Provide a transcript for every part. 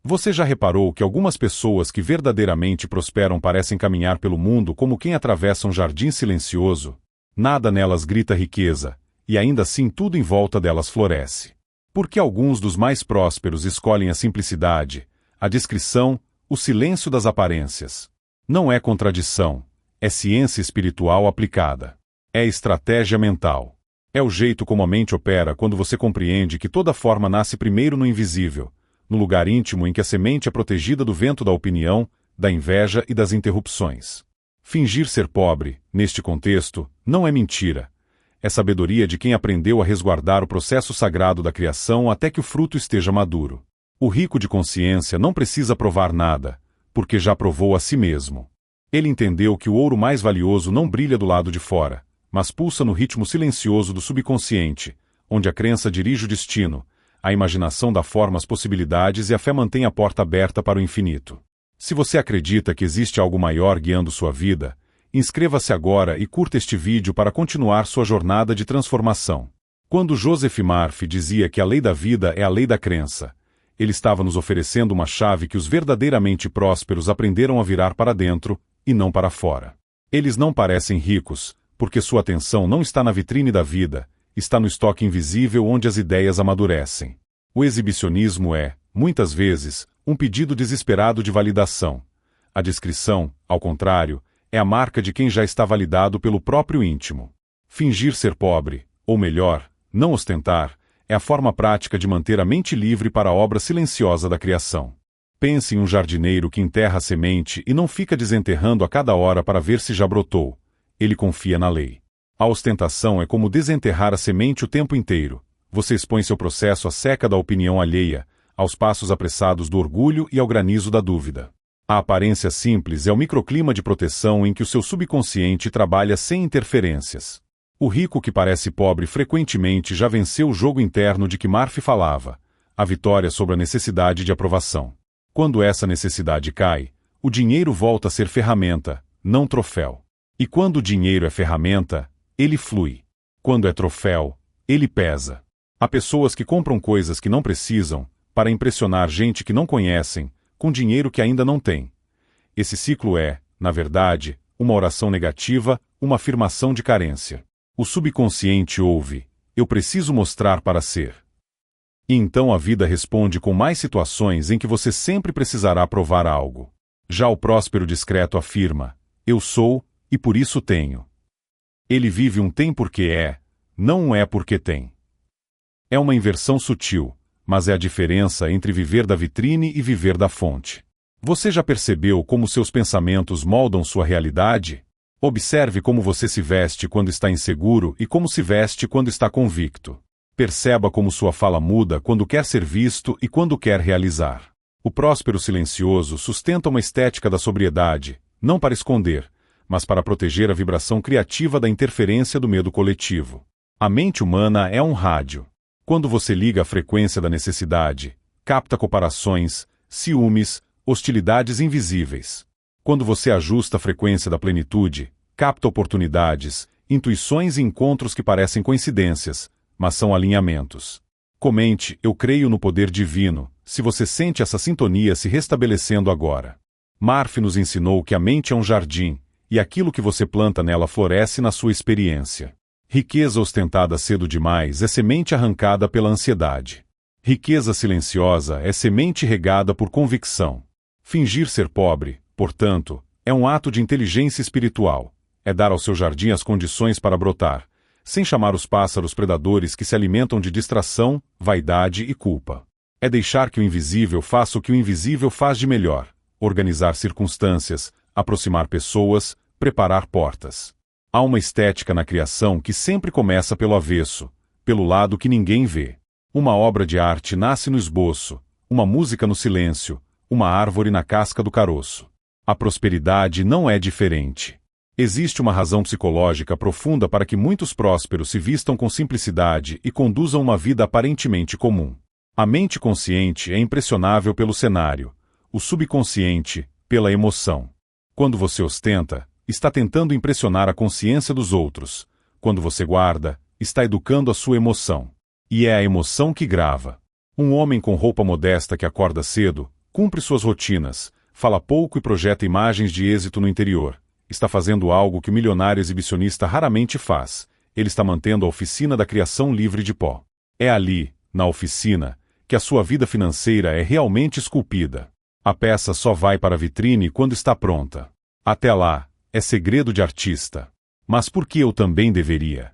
Você já reparou que algumas pessoas que verdadeiramente prosperam parecem caminhar pelo mundo como quem atravessa um jardim silencioso? Nada nelas grita riqueza, e ainda assim tudo em volta delas floresce. Porque alguns dos mais prósperos escolhem a simplicidade, a discrição, o silêncio das aparências. Não é contradição, é ciência espiritual aplicada. É estratégia mental. É o jeito como a mente opera quando você compreende que toda forma nasce primeiro no invisível, no lugar íntimo em que a semente é protegida do vento da opinião, da inveja e das interrupções. Fingir ser pobre, neste contexto, não é mentira. É sabedoria de quem aprendeu a resguardar o processo sagrado da criação até que o fruto esteja maduro. O rico de consciência não precisa provar nada, porque já provou a si mesmo. Ele entendeu que o ouro mais valioso não brilha do lado de fora, mas pulsa no ritmo silencioso do subconsciente, onde a crença dirige o destino, a imaginação dá forma às possibilidades e a fé mantém a porta aberta para o infinito. Se você acredita que existe algo maior guiando sua vida, inscreva-se agora e curta este vídeo para continuar sua jornada de transformação. Quando Joseph Murphy dizia que a lei da vida é a lei da crença, ele estava nos oferecendo uma chave que os verdadeiramente prósperos aprenderam a virar para dentro e não para fora. Eles não parecem ricos, porque sua atenção não está na vitrine da vida, está no estoque invisível onde as ideias amadurecem. O exibicionismo é, muitas vezes, um pedido desesperado de validação. A discrição, ao contrário, é a marca de quem já está validado pelo próprio íntimo. Fingir ser pobre, ou melhor, não ostentar, é a forma prática de manter a mente livre para a obra silenciosa da criação. Pense em um jardineiro que enterra a semente e não fica desenterrando a cada hora para ver se já brotou. Ele confia na lei. A ostentação é como desenterrar a semente o tempo inteiro. Você expõe seu processo à seca da opinião alheia, aos passos apressados do orgulho e ao granizo da dúvida. A aparência simples é o microclima de proteção em que o seu subconsciente trabalha sem interferências. O rico que parece pobre frequentemente já venceu o jogo interno de que Murphy falava, a vitória sobre a necessidade de aprovação. Quando essa necessidade cai, o dinheiro volta a ser ferramenta, não troféu. E quando o dinheiro é ferramenta, ele flui. Quando é troféu, ele pesa. Há pessoas que compram coisas que não precisam, para impressionar gente que não conhecem, com dinheiro que ainda não têm. Esse ciclo é, na verdade, uma oração negativa, uma afirmação de carência. O subconsciente ouve, eu preciso mostrar para ser. E então a vida responde com mais situações em que você sempre precisará provar algo. Já o próspero discreto afirma, eu sou, e por isso tenho. Ele vive um tem porque é, não um é porque tem. É uma inversão sutil, mas é a diferença entre viver da vitrine e viver da fonte. Você já percebeu como seus pensamentos moldam sua realidade? Observe como você se veste quando está inseguro e como se veste quando está convicto. Perceba como sua fala muda quando quer ser visto e quando quer realizar. O próspero silencioso sustenta uma estética da sobriedade, não para esconder, mas para proteger a vibração criativa da interferência do medo coletivo. A mente humana é um rádio. Quando você liga a frequência da necessidade, capta comparações, ciúmes, hostilidades invisíveis. Quando você ajusta a frequência da plenitude, capta oportunidades, intuições e encontros que parecem coincidências, mas são alinhamentos. Comente, eu creio no poder divino, se você sente essa sintonia se restabelecendo agora. Murphy nos ensinou que a mente é um jardim, e aquilo que você planta nela floresce na sua experiência. Riqueza ostentada cedo demais é semente arrancada pela ansiedade. Riqueza silenciosa é semente regada por convicção. Fingir ser pobre, portanto, é um ato de inteligência espiritual. É dar ao seu jardim as condições para brotar, sem chamar os pássaros predadores que se alimentam de distração, vaidade e culpa. É deixar que o invisível faça o que o invisível faz de melhor: organizar circunstâncias, aproximar pessoas, preparar portas. Há uma estética na criação que sempre começa pelo avesso, pelo lado que ninguém vê. Uma obra de arte nasce no esboço, uma música no silêncio, uma árvore na casca do caroço. A prosperidade não é diferente. Existe uma razão psicológica profunda para que muitos prósperos se vistam com simplicidade e conduzam uma vida aparentemente comum. A mente consciente é impressionável pelo cenário, o subconsciente, pela emoção. Quando você ostenta, está tentando impressionar a consciência dos outros. Quando você guarda, está educando a sua emoção. E é a emoção que grava. Um homem com roupa modesta que acorda cedo, Cumpre suas rotinas, fala pouco e projeta imagens de êxito no interior. Está fazendo algo que o milionário exibicionista raramente faz. Ele está mantendo a oficina da criação livre de pó. É ali, na oficina, que a sua vida financeira é realmente esculpida. A peça só vai para a vitrine quando está pronta. Até lá, é segredo de artista. Mas por que eu também deveria?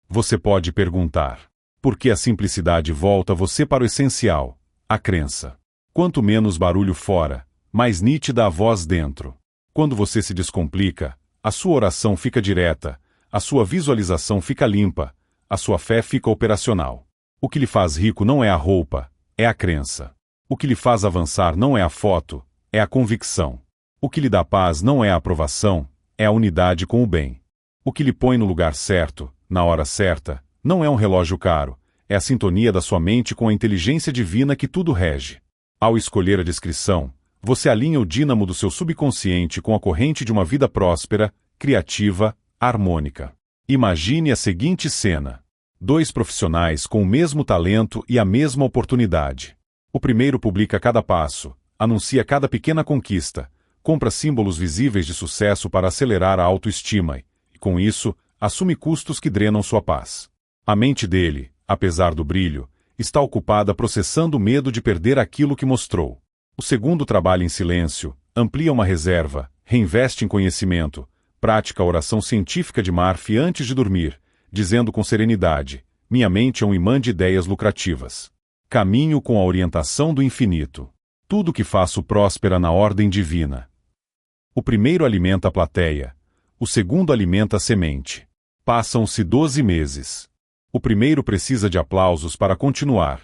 Você pode perguntar. Porque a simplicidade volta você para o essencial, a crença. Quanto menos barulho fora, mais nítida a voz dentro. Quando você se descomplica, a sua oração fica direta, a sua visualização fica limpa, a sua fé fica operacional. O que lhe faz rico não é a roupa, é a crença. O que lhe faz avançar não é a foto, é a convicção. O que lhe dá paz não é a aprovação, é a unidade com o bem. O que lhe põe no lugar certo, na hora certa, não é um relógio caro, é a sintonia da sua mente com a inteligência divina que tudo rege. Ao escolher a descrição, você alinha o dínamo do seu subconsciente com a corrente de uma vida próspera, criativa, harmônica. Imagine a seguinte cena. 2 profissionais com o mesmo talento e a mesma oportunidade. O primeiro publica cada passo, anuncia cada pequena conquista, compra símbolos visíveis de sucesso para acelerar a autoestima e, com isso, assume custos que drenam sua paz. A mente dele, apesar do brilho, está ocupada processando o medo de perder aquilo que mostrou. O segundo trabalha em silêncio, amplia uma reserva, reinveste em conhecimento, pratica a oração científica de Murphy antes de dormir, dizendo com serenidade: minha mente é um imã de ideias lucrativas. Caminho com a orientação do infinito. Tudo que faço próspera na ordem divina. O primeiro alimenta a plateia, o segundo alimenta a semente. Passam-se 12 meses. O primeiro precisa de aplausos para continuar,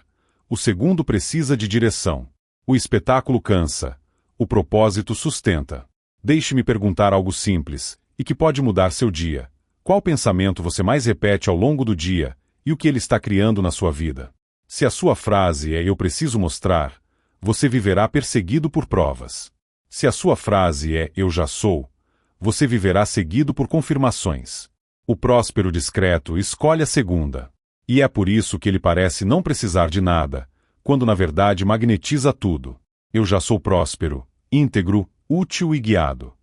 o segundo precisa de direção. O espetáculo cansa, o propósito sustenta. Deixe-me perguntar algo simples, e que pode mudar seu dia. Qual pensamento você mais repete ao longo do dia, e o que ele está criando na sua vida? Se a sua frase é "eu preciso mostrar", você viverá perseguido por provas. Se a sua frase é "eu já sou", você viverá seguido por confirmações. O próspero discreto escolhe a segunda. E é por isso que ele parece não precisar de nada, quando na verdade magnetiza tudo. Eu já sou próspero, íntegro, útil e guiado.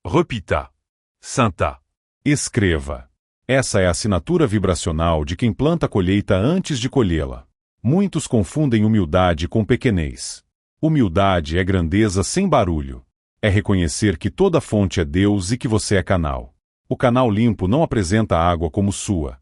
Repita. Santa. Escreva. Essa é a assinatura vibracional de quem planta a colheita antes de colhê-la. Muitos confundem humildade com pequenez. Humildade é grandeza sem barulho. É reconhecer que toda fonte é Deus e que você é canal. O canal limpo não apresenta a água como sua.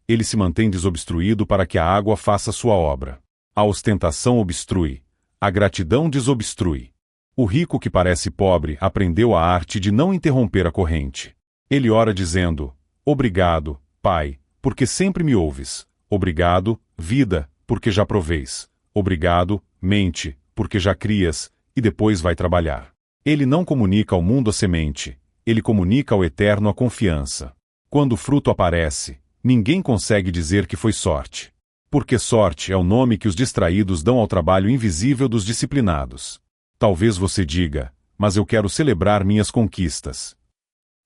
Ele se mantém desobstruído para que a água faça sua obra. A ostentação obstrui. A gratidão desobstrui. O rico que parece pobre aprendeu a arte de não interromper a corrente. Ele ora dizendo: obrigado, Pai, porque sempre me ouves. Obrigado, vida, porque já proveis. Obrigado, mente, porque já crias, e depois vai trabalhar. Ele não comunica ao mundo a semente. Ele comunica ao eterno a confiança. Quando o fruto aparece, ninguém consegue dizer que foi sorte. Porque sorte é o nome que os distraídos dão ao trabalho invisível dos disciplinados. Talvez você diga: mas eu quero celebrar minhas conquistas.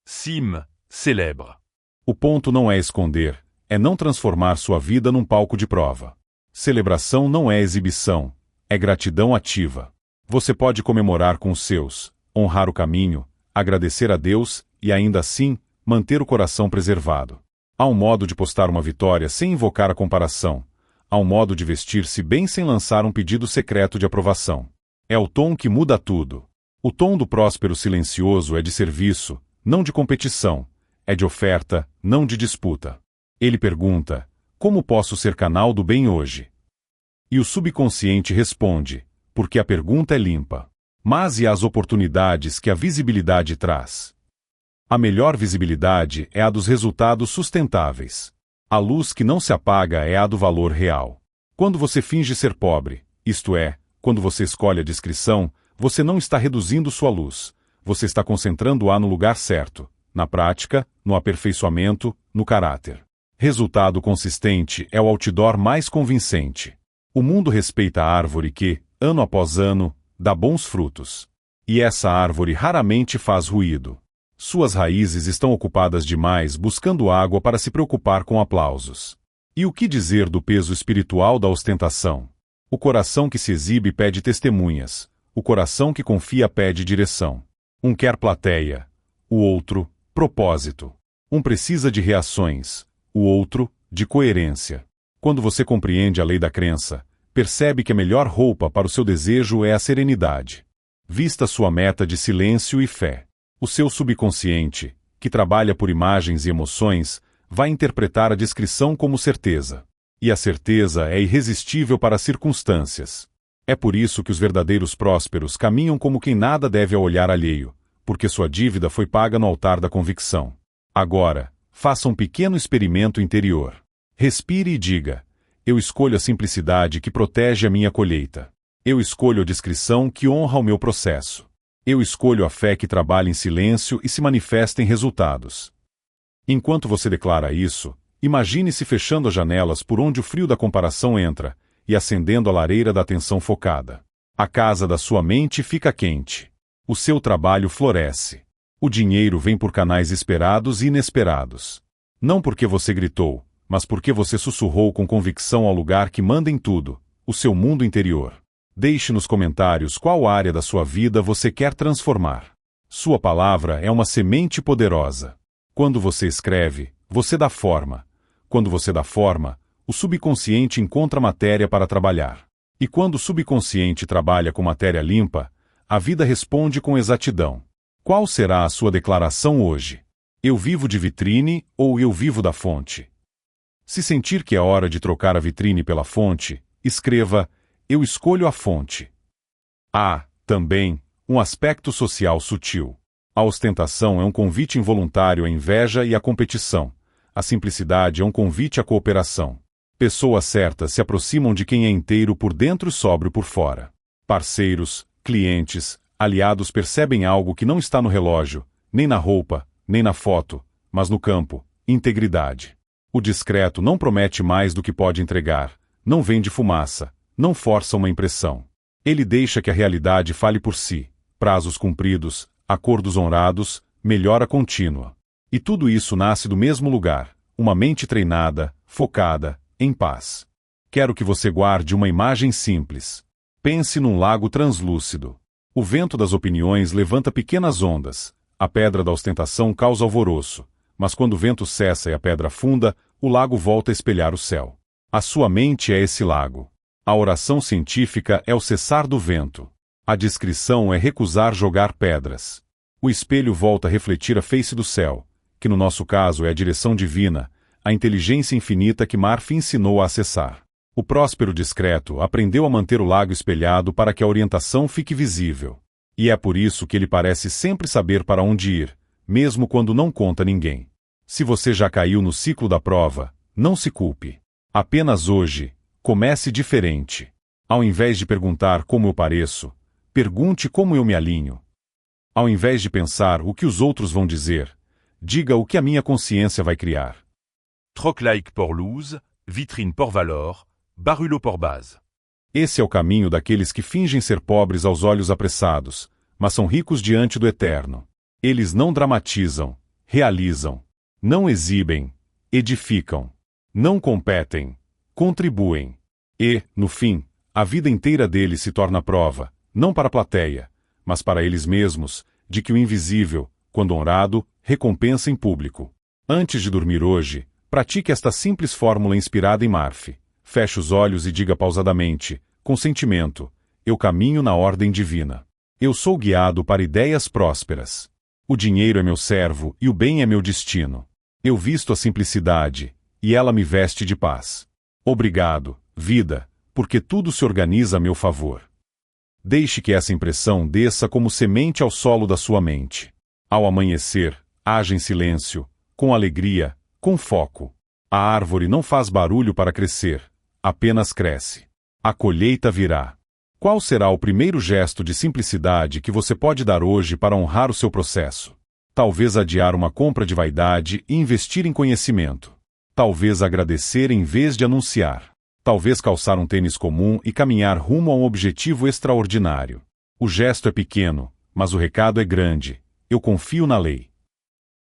Sim, celebra. O ponto não é esconder, é não transformar sua vida num palco de prova. Celebração não é exibição, é gratidão ativa. Você pode comemorar com os seus, honrar o caminho, agradecer a Deus e, ainda assim, manter o coração preservado. Há um modo de postar uma vitória sem invocar a comparação. Há um modo de vestir-se bem sem lançar um pedido secreto de aprovação. É o tom que muda tudo. O tom do próspero silencioso é de serviço, não de competição. É de oferta, não de disputa. Ele pergunta: como posso ser canal do bem hoje? E o subconsciente responde: porque a pergunta é limpa. Mas e as oportunidades que a visibilidade traz? A melhor visibilidade é a dos resultados sustentáveis. A luz que não se apaga é a do valor real. Quando você finge ser pobre, isto é, quando você escolhe a discrição, você não está reduzindo sua luz. Você está concentrando-a no lugar certo, na prática, no aperfeiçoamento, no caráter. Resultado consistente é o outdoor mais convincente. O mundo respeita a árvore que, ano após ano, dá bons frutos. E essa árvore raramente faz ruído. Suas raízes estão ocupadas demais buscando água para se preocupar com aplausos. E o que dizer do peso espiritual da ostentação? O coração que se exibe pede testemunhas. O coração que confia pede direção. Um quer plateia. O outro, propósito. Um precisa de reações. O outro, de coerência. Quando você compreende a lei da crença, percebe que a melhor roupa para o seu desejo é a serenidade. Vista sua meta de silêncio e fé. O seu subconsciente, que trabalha por imagens e emoções, vai interpretar a descrição como certeza. E a certeza é irresistível para as circunstâncias. É por isso que os verdadeiros prósperos caminham como quem nada deve ao olhar alheio, porque sua dívida foi paga no altar da convicção. Agora, faça um pequeno experimento interior. Respire e diga: eu escolho a simplicidade que protege a minha colheita. Eu escolho a discrição que honra o meu processo. Eu escolho a fé que trabalha em silêncio e se manifesta em resultados. Enquanto você declara isso, imagine-se fechando as janelas por onde o frio da comparação entra e acendendo a lareira da atenção focada. A casa da sua mente fica quente. O seu trabalho floresce. O dinheiro vem por canais esperados e inesperados. Não porque você gritou, mas porque você sussurrou com convicção ao lugar que manda em tudo, o seu mundo interior. Deixe nos comentários qual área da sua vida você quer transformar. Sua palavra é uma semente poderosa. Quando você escreve, você dá forma. Quando você dá forma, o subconsciente encontra matéria para trabalhar. E quando o subconsciente trabalha com matéria limpa, a vida responde com exatidão. Qual será a sua declaração hoje? Eu vivo de vitrine ou eu vivo da fonte? Se sentir que é hora de trocar a vitrine pela fonte, escreva: eu escolho a fonte. Há, também, um aspecto social sutil. A ostentação é um convite involuntário à inveja e à competição. A simplicidade é um convite à cooperação. Pessoas certas se aproximam de quem é inteiro por dentro e sóbrio por fora. Parceiros, clientes, aliados percebem algo que não está no relógio, nem na roupa, nem na foto, mas no campo: integridade. O discreto não promete mais do que pode entregar, não vende fumaça, não força uma impressão. Ele deixa que a realidade fale por si: prazos cumpridos, acordos honrados, melhora contínua. E tudo isso nasce do mesmo lugar: uma mente treinada, focada, em paz. Quero que você guarde uma imagem simples. Pense num lago translúcido. O vento das opiniões levanta pequenas ondas. A pedra da ostentação causa alvoroço. Mas quando o vento cessa e a pedra afunda, o lago volta a espelhar o céu. A sua mente é esse lago. A oração científica é o cessar do vento. A discrição é recusar jogar pedras. O espelho volta a refletir a face do céu, que no nosso caso é a direção divina, a inteligência infinita que Marf ensinou a acessar. O próspero discreto aprendeu a manter o lago espelhado para que a orientação fique visível. E é por isso que ele parece sempre saber para onde ir, mesmo quando não conta ninguém. Se você já caiu no ciclo da prova, não se culpe. Apenas hoje, comece diferente. Ao invés de perguntar como eu pareço, pergunte como eu me alinho. Ao invés de pensar o que os outros vão dizer, diga o que a minha consciência vai criar. Troc-like por luz, vitrine por valor, barulho por base. Esse é o caminho daqueles que fingem ser pobres aos olhos apressados, mas são ricos diante do eterno. Eles não dramatizam, realizam, não exibem, edificam, não competem, contribuem. E, no fim, a vida inteira deles se torna prova, não para a plateia, mas para eles mesmos, de que o invisível, quando honrado, recompensa em público. Antes de dormir hoje, pratique esta simples fórmula inspirada em Marf. Feche os olhos e diga pausadamente, com sentimento: eu caminho na ordem divina. Eu sou guiado para ideias prósperas. O dinheiro é meu servo e o bem é meu destino. Eu visto a simplicidade, e ela me veste de paz. Obrigado, vida, porque tudo se organiza a meu favor. Deixe que essa impressão desça como semente ao solo da sua mente. Ao amanhecer, haja em silêncio, com alegria, com foco. A árvore não faz barulho para crescer, apenas cresce. A colheita virá. Qual será o primeiro gesto de simplicidade que você pode dar hoje para honrar o seu processo? Talvez adiar uma compra de vaidade e investir em conhecimento. Talvez agradecer em vez de anunciar. Talvez calçar um tênis comum e caminhar rumo a um objetivo extraordinário. O gesto é pequeno, mas o recado é grande. Eu confio na lei.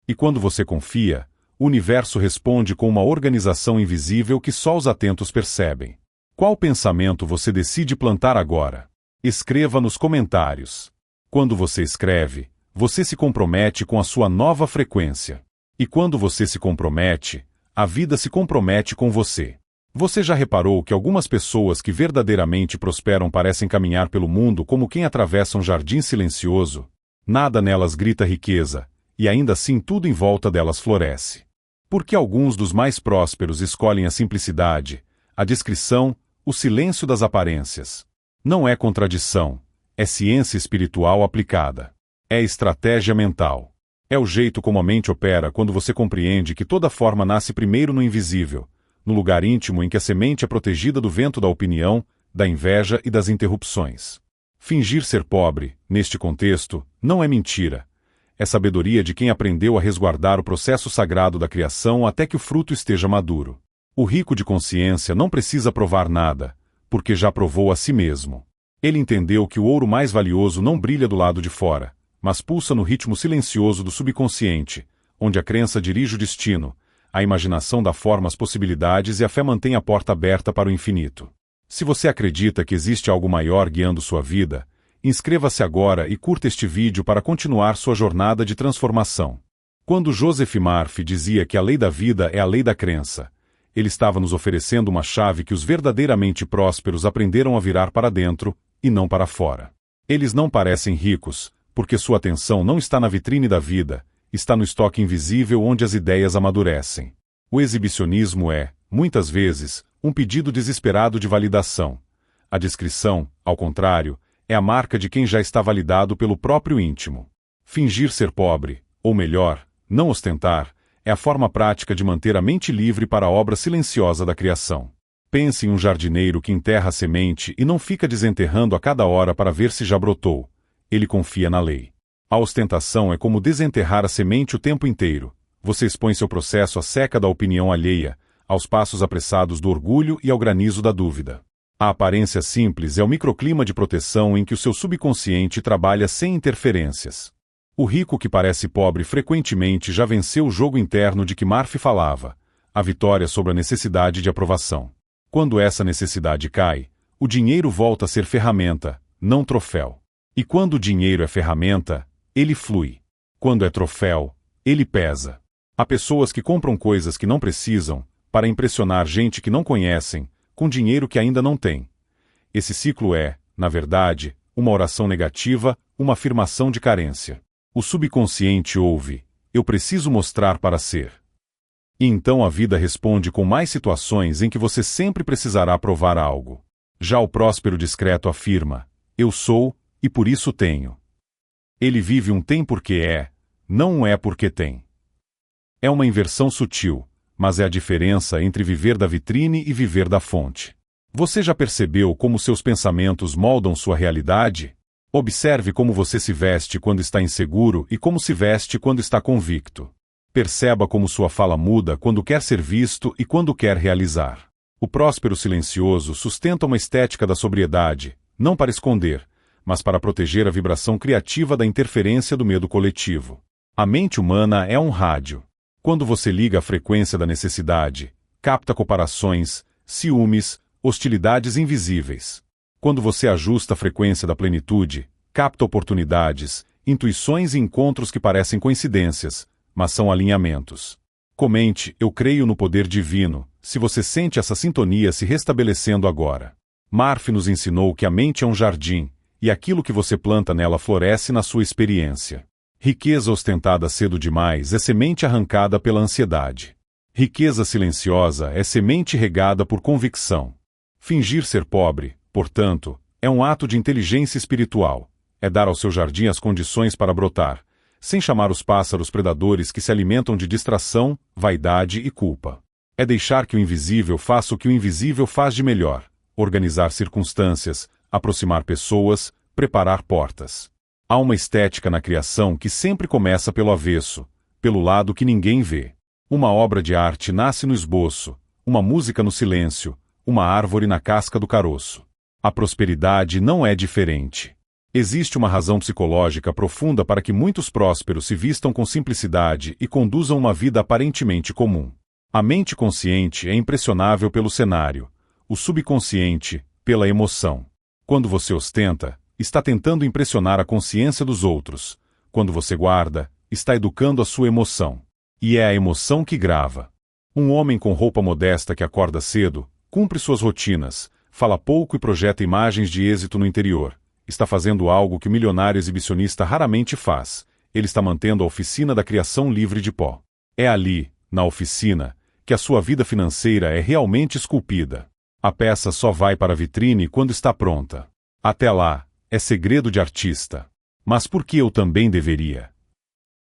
E quando você confia, o universo responde com uma organização invisível que só os atentos percebem. Qual pensamento você decide plantar agora? Escreva nos comentários. Quando você escreve, você se compromete com a sua nova frequência. E quando você se compromete, a vida se compromete com você. Você já reparou que algumas pessoas que verdadeiramente prosperam parecem caminhar pelo mundo como quem atravessa um jardim silencioso? Nada nelas grita riqueza, e ainda assim tudo em volta delas floresce. Porque alguns dos mais prósperos escolhem a simplicidade, a discrição, o silêncio das aparências. Não é contradição, é ciência espiritual aplicada. É estratégia mental. É o jeito como a mente opera quando você compreende que toda forma nasce primeiro no invisível, no lugar íntimo em que a semente é protegida do vento da opinião, da inveja e das interrupções. Fingir ser pobre, neste contexto, não é mentira. É sabedoria de quem aprendeu a resguardar o processo sagrado da criação até que o fruto esteja maduro. O rico de consciência não precisa provar nada, porque já provou a si mesmo. Ele entendeu que o ouro mais valioso não brilha do lado de fora, mas pulsa no ritmo silencioso do subconsciente, onde a crença dirige o destino, a imaginação dá forma às possibilidades e a fé mantém a porta aberta para o infinito. Se você acredita que existe algo maior guiando sua vida, inscreva-se agora e curta este vídeo para continuar sua jornada de transformação. Quando Joseph Murphy dizia que a lei da vida é a lei da crença, ele estava nos oferecendo uma chave que os verdadeiramente prósperos aprenderam a virar para dentro e não para fora. Eles não parecem ricos, porque sua atenção não está na vitrine da vida, está no estoque invisível onde as ideias amadurecem. O exibicionismo é, muitas vezes, um pedido desesperado de validação. A discrição, ao contrário, é a marca de quem já está validado pelo próprio íntimo. Fingir ser pobre, ou melhor, não ostentar, é a forma prática de manter a mente livre para a obra silenciosa da criação. Pense em um jardineiro que enterra a semente e não fica desenterrando a cada hora para ver se já brotou. Ele confia na lei. A ostentação é como desenterrar a semente o tempo inteiro. Você expõe seu processo à seca da opinião alheia, aos passos apressados do orgulho e ao granizo da dúvida. A aparência simples é o microclima de proteção em que o seu subconsciente trabalha sem interferências. O rico que parece pobre frequentemente já venceu o jogo interno de que Murphy falava, a vitória sobre a necessidade de aprovação. Quando essa necessidade cai, o dinheiro volta a ser ferramenta, não troféu. E quando o dinheiro é ferramenta, ele flui. Quando é troféu, ele pesa. Há pessoas que compram coisas que não precisam, para impressionar gente que não conhecem, com dinheiro que ainda não têm. Esse ciclo é, na verdade, uma oração negativa, uma afirmação de carência. O subconsciente ouve, eu preciso mostrar para ser. E então a vida responde com mais situações em que você sempre precisará provar algo. Já o próspero discreto afirma, eu sou, e por isso tenho. Ele vive um tem porque é, não um é porque tem. É uma inversão sutil, mas é a diferença entre viver da vitrine e viver da fonte. Você já percebeu como seus pensamentos moldam sua realidade? Observe como você se veste quando está inseguro e como se veste quando está convicto. Perceba como sua fala muda quando quer ser visto e quando quer realizar. O próspero silencioso sustenta uma estética da sobriedade, não para esconder, mas para proteger a vibração criativa da interferência do medo coletivo. A mente humana é um rádio. Quando você liga a frequência da necessidade, capta comparações, ciúmes, hostilidades invisíveis. Quando você ajusta a frequência da plenitude, capta oportunidades, intuições e encontros que parecem coincidências, mas são alinhamentos. Comente, eu creio no poder divino, se você sente essa sintonia se restabelecendo agora. Murphy nos ensinou que a mente é um jardim, e aquilo que você planta nela floresce na sua experiência. Riqueza ostentada cedo demais é semente arrancada pela ansiedade. Riqueza silenciosa é semente regada por convicção. Fingir ser pobre, portanto, é um ato de inteligência espiritual. É dar ao seu jardim as condições para brotar, sem chamar os pássaros predadores que se alimentam de distração, vaidade e culpa. É deixar que o invisível faça o que o invisível faz de melhor, organizar circunstâncias, aproximar pessoas, preparar portas. Há uma estética na criação que sempre começa pelo avesso, pelo lado que ninguém vê. Uma obra de arte nasce no esboço, uma música no silêncio, uma árvore na casca do caroço. A prosperidade não é diferente. Existe uma razão psicológica profunda para que muitos prósperos se vistam com simplicidade e conduzam uma vida aparentemente comum. A mente consciente é impressionável pelo cenário. o subconsciente, pela emoção. Quando você ostenta, está tentando impressionar a consciência dos outros. Quando você guarda, está educando a sua emoção. E é a emoção que grava. Um homem com roupa modesta que acorda cedo, cumpre suas rotinas, fala pouco e projeta imagens de êxito no interior. Está fazendo algo que o milionário exibicionista raramente faz. Ele está mantendo a oficina da criação livre de pó. É ali, na oficina, que a sua vida financeira é realmente esculpida. A peça só vai para a vitrine quando está pronta. Até lá, é segredo de artista. Mas por que eu também deveria?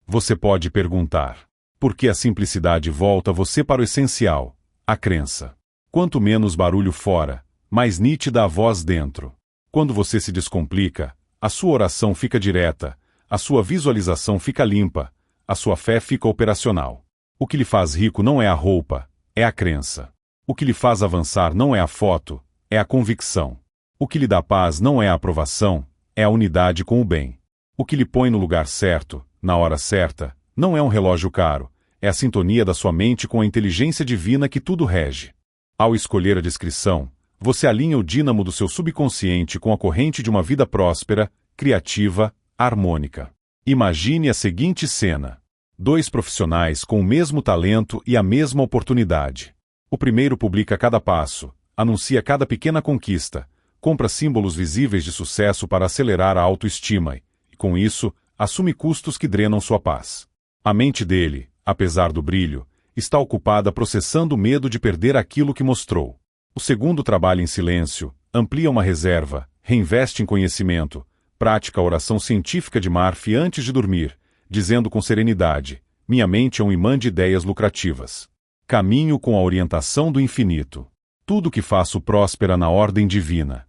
Você pode perguntar. Porque a simplicidade volta você para o essencial, a crença. Quanto menos barulho fora, mais nítida a voz dentro. Quando você se descomplica, a sua oração fica direta, a sua visualização fica limpa, a sua fé fica operacional. O que lhe faz rico não é a roupa, é a crença. O que lhe faz avançar não é a foto, é a convicção. O que lhe dá paz não é a aprovação, é a unidade com o bem. O que lhe põe no lugar certo, na hora certa, não é um relógio caro, é a sintonia da sua mente com a inteligência divina que tudo rege. Ao escolher a descrição, você alinha o dínamo do seu subconsciente com a corrente de uma vida próspera, criativa, harmônica. Imagine a seguinte cena. 2 profissionais com o mesmo talento e a mesma oportunidade. O primeiro publica cada passo, anuncia cada pequena conquista, compra símbolos visíveis de sucesso para acelerar a autoestima e, com isso, assume custos que drenam sua paz. A mente dele, apesar do brilho, está ocupada processando o medo de perder aquilo que mostrou. O segundo trabalha em silêncio, amplia uma reserva, reinveste em conhecimento, pratica a oração científica de Murphy antes de dormir, dizendo com serenidade: minha mente é um imã de ideias lucrativas. Caminho com a orientação do infinito. Tudo que faço próspera na ordem divina.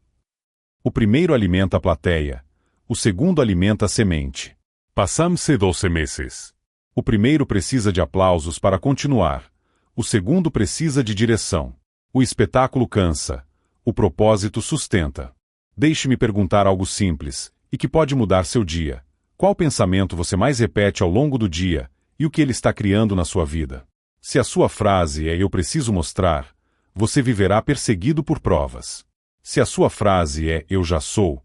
O primeiro alimenta a plateia, o segundo alimenta a semente. Passam-se 12 meses. O primeiro precisa de aplausos para continuar, o segundo precisa de direção. O espetáculo cansa, o propósito sustenta. Deixe-me perguntar algo simples, e que pode mudar seu dia. Qual pensamento você mais repete ao longo do dia, e o que ele está criando na sua vida? Se a sua frase é "eu preciso mostrar", você viverá perseguido por provas. Se a sua frase é "eu já sou",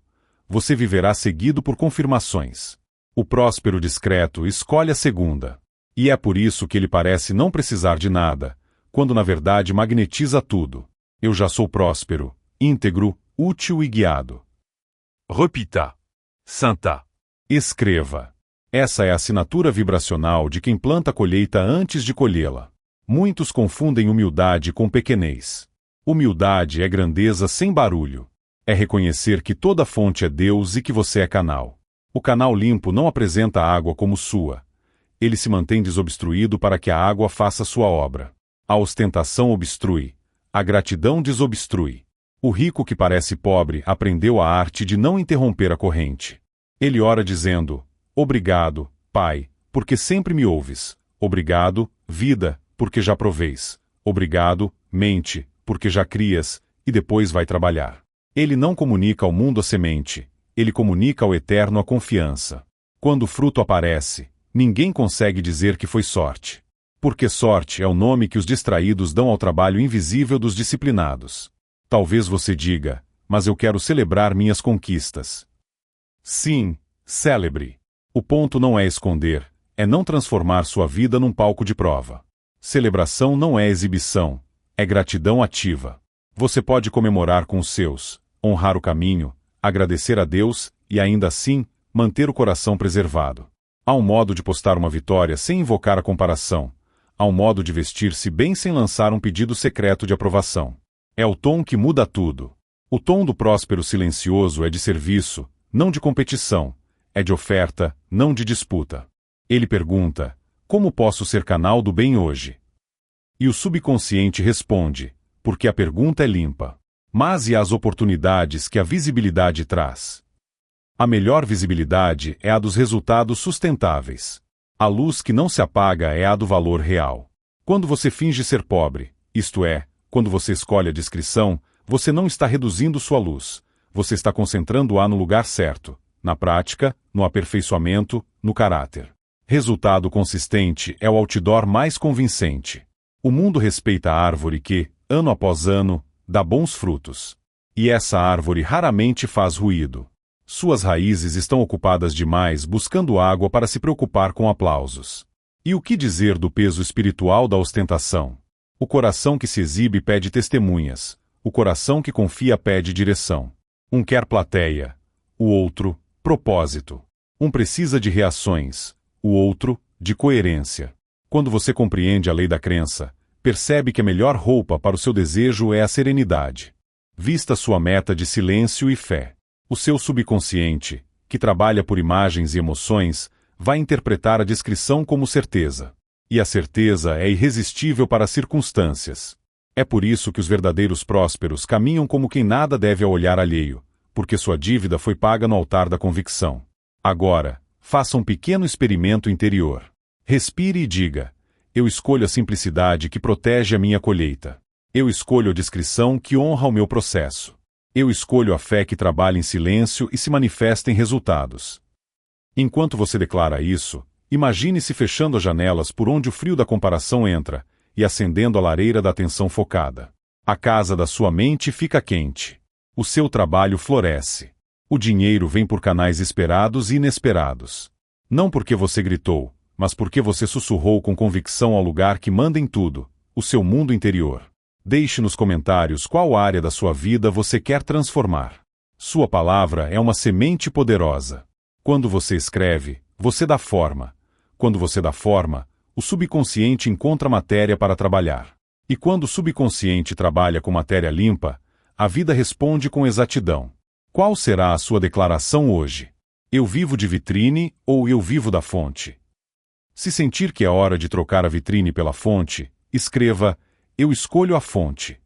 você viverá seguido por confirmações. O próspero discreto escolhe a segunda. E é por isso que ele parece não precisar de nada, quando na verdade magnetiza tudo. Eu já sou próspero, íntegro, útil e guiado. Repita. Synta. Escreva. Essa é a assinatura vibracional de quem planta a colheita antes de colhê-la. Muitos confundem humildade com pequenez. Humildade é grandeza sem barulho. É reconhecer que toda fonte é Deus e que você é canal. O canal limpo não apresenta a água como sua. Ele se mantém desobstruído para que a água faça sua obra. A ostentação obstrui. A gratidão desobstrui. O rico que parece pobre aprendeu a arte de não interromper a corrente. Ele ora dizendo: obrigado, Pai, porque sempre me ouves. Obrigado, vida, porque já proveis. Obrigado, mente, porque já crias, e depois vai trabalhar. Ele não comunica ao mundo a semente. Ele comunica ao Eterno a confiança. Quando o fruto aparece, ninguém consegue dizer que foi sorte. Porque sorte é o nome que os distraídos dão ao trabalho invisível dos disciplinados. Talvez você diga: mas eu quero celebrar minhas conquistas. Sim, celebre. O ponto não é esconder, é não transformar sua vida num palco de prova. Celebração não é exibição, é gratidão ativa. Você pode comemorar com os seus, honrar o caminho, agradecer a Deus e, ainda assim, manter o coração preservado. Há um modo de postar uma vitória sem invocar a comparação. Há um modo de vestir-se bem sem lançar um pedido secreto de aprovação. É o tom que muda tudo. O tom do próspero silencioso é de serviço, não de competição. É de oferta, não de disputa. Ele pergunta: como posso ser canal do bem hoje? E o subconsciente responde: porque a pergunta é limpa. Mas e as oportunidades que a visibilidade traz? A melhor visibilidade é a dos resultados sustentáveis. A luz que não se apaga é a do valor real. Quando você finge ser pobre, isto é, quando você escolhe a discrição, você não está reduzindo sua luz. Você está concentrando-a no lugar certo, na prática, no aperfeiçoamento, no caráter. Resultado consistente é o outdoor mais convincente. O mundo respeita a árvore que, ano após ano, dá bons frutos. E essa árvore raramente faz ruído. Suas raízes estão ocupadas demais buscando água para se preocupar com aplausos. E o que dizer do peso espiritual da ostentação? O coração que se exibe pede testemunhas. O coração que confia pede direção. Um quer plateia. O outro, propósito. Um precisa de reações. O outro, de coerência. Quando você compreende a lei da crença, percebe que a melhor roupa para o seu desejo é a serenidade. Vista sua meta de silêncio e fé. O seu subconsciente, que trabalha por imagens e emoções, vai interpretar a descrição como certeza. E a certeza é irresistível para as circunstâncias. É por isso que os verdadeiros prósperos caminham como quem nada deve ao olhar alheio, porque sua dívida foi paga no altar da convicção. Agora, faça um pequeno experimento interior. Respire e diga: eu escolho a simplicidade que protege a minha colheita. Eu escolho a discrição que honra o meu processo. Eu escolho a fé que trabalha em silêncio e se manifesta em resultados. Enquanto você declara isso, imagine-se fechando as janelas por onde o frio da comparação entra e acendendo a lareira da atenção focada. A casa da sua mente fica quente. O seu trabalho floresce. O dinheiro vem por canais esperados e inesperados. Não porque você gritou, mas porque você sussurrou com convicção ao lugar que manda em tudo, o seu mundo interior. Deixe nos comentários qual área da sua vida você quer transformar. Sua palavra é uma semente poderosa. Quando você escreve, você dá forma. Quando você dá forma, o subconsciente encontra matéria para trabalhar. E quando o subconsciente trabalha com matéria limpa, a vida responde com exatidão. Qual será a sua declaração hoje? Eu vivo de vitrine ou eu vivo da fonte? Se sentir que é hora de trocar a vitrine pela fonte, escreva: eu escolho a fonte.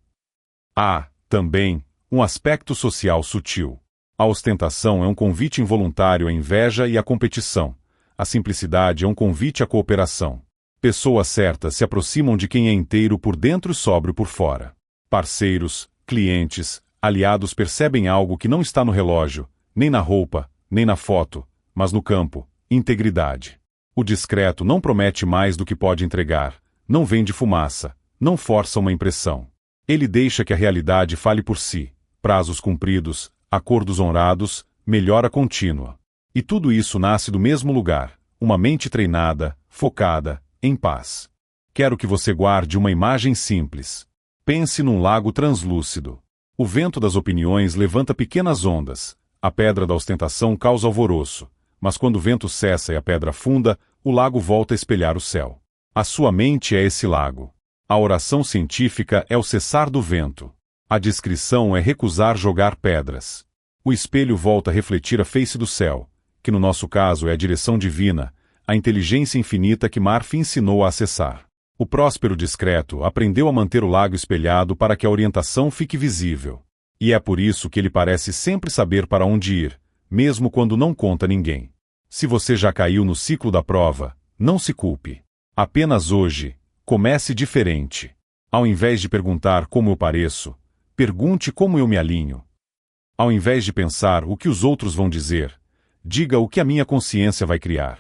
Há, também, um aspecto social sutil. A ostentação é um convite involuntário à inveja e à competição. A simplicidade é um convite à cooperação. Pessoas certas se aproximam de quem é inteiro por dentro e sóbrio por fora. Parceiros, clientes, aliados percebem algo que não está no relógio, nem na roupa, nem na foto, mas no campo: integridade. O discreto não promete mais do que pode entregar, não vende fumaça, não força uma impressão. Ele deixa que a realidade fale por si: prazos cumpridos, acordos honrados, melhora contínua. E tudo isso nasce do mesmo lugar: uma mente treinada, focada, em paz. Quero que você guarde uma imagem simples. Pense num lago translúcido. O vento das opiniões levanta pequenas ondas. A pedra da ostentação causa alvoroço. Mas quando o vento cessa e a pedra afunda, o lago volta a espelhar o céu. A sua mente é esse lago. A oração científica é o cessar do vento. A discrição é recusar jogar pedras. O espelho volta a refletir a face do céu, que no nosso caso é a direção divina, a inteligência infinita que Marf ensinou a acessar. O próspero discreto aprendeu a manter o lago espelhado para que a orientação fique visível. E é por isso que ele parece sempre saber para onde ir, mesmo quando não conta ninguém. Se você já caiu no ciclo da prova, não se culpe. Apenas hoje, comece diferente. Ao invés de perguntar como eu pareço, pergunte como eu me alinho. Ao invés de pensar o que os outros vão dizer, diga o que a minha consciência vai criar.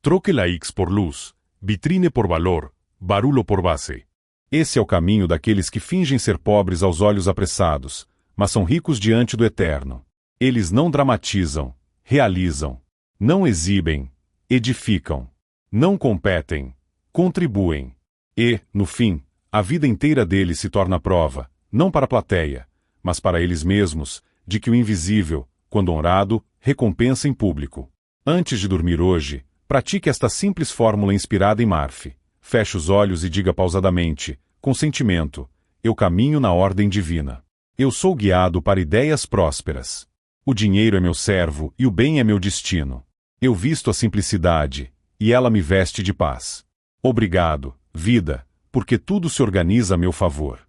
Troque likes por luz, vitrine por valor, barulho por base. Esse é o caminho daqueles que fingem ser pobres aos olhos apressados, mas são ricos diante do eterno. Eles não dramatizam, realizam, não exibem, edificam, não competem, contribuem. E, no fim, a vida inteira deles se torna prova, não para a plateia, mas para eles mesmos, de que o invisível, quando honrado, recompensa em público. Antes de dormir hoje, pratique esta simples fórmula inspirada em Marf. Feche os olhos e diga pausadamente, com sentimento: eu caminho na ordem divina. Eu sou guiado para ideias prósperas. O dinheiro é meu servo e o bem é meu destino. Eu visto a simplicidade, e ela me veste de paz. Obrigado, vida, porque tudo se organiza a meu favor.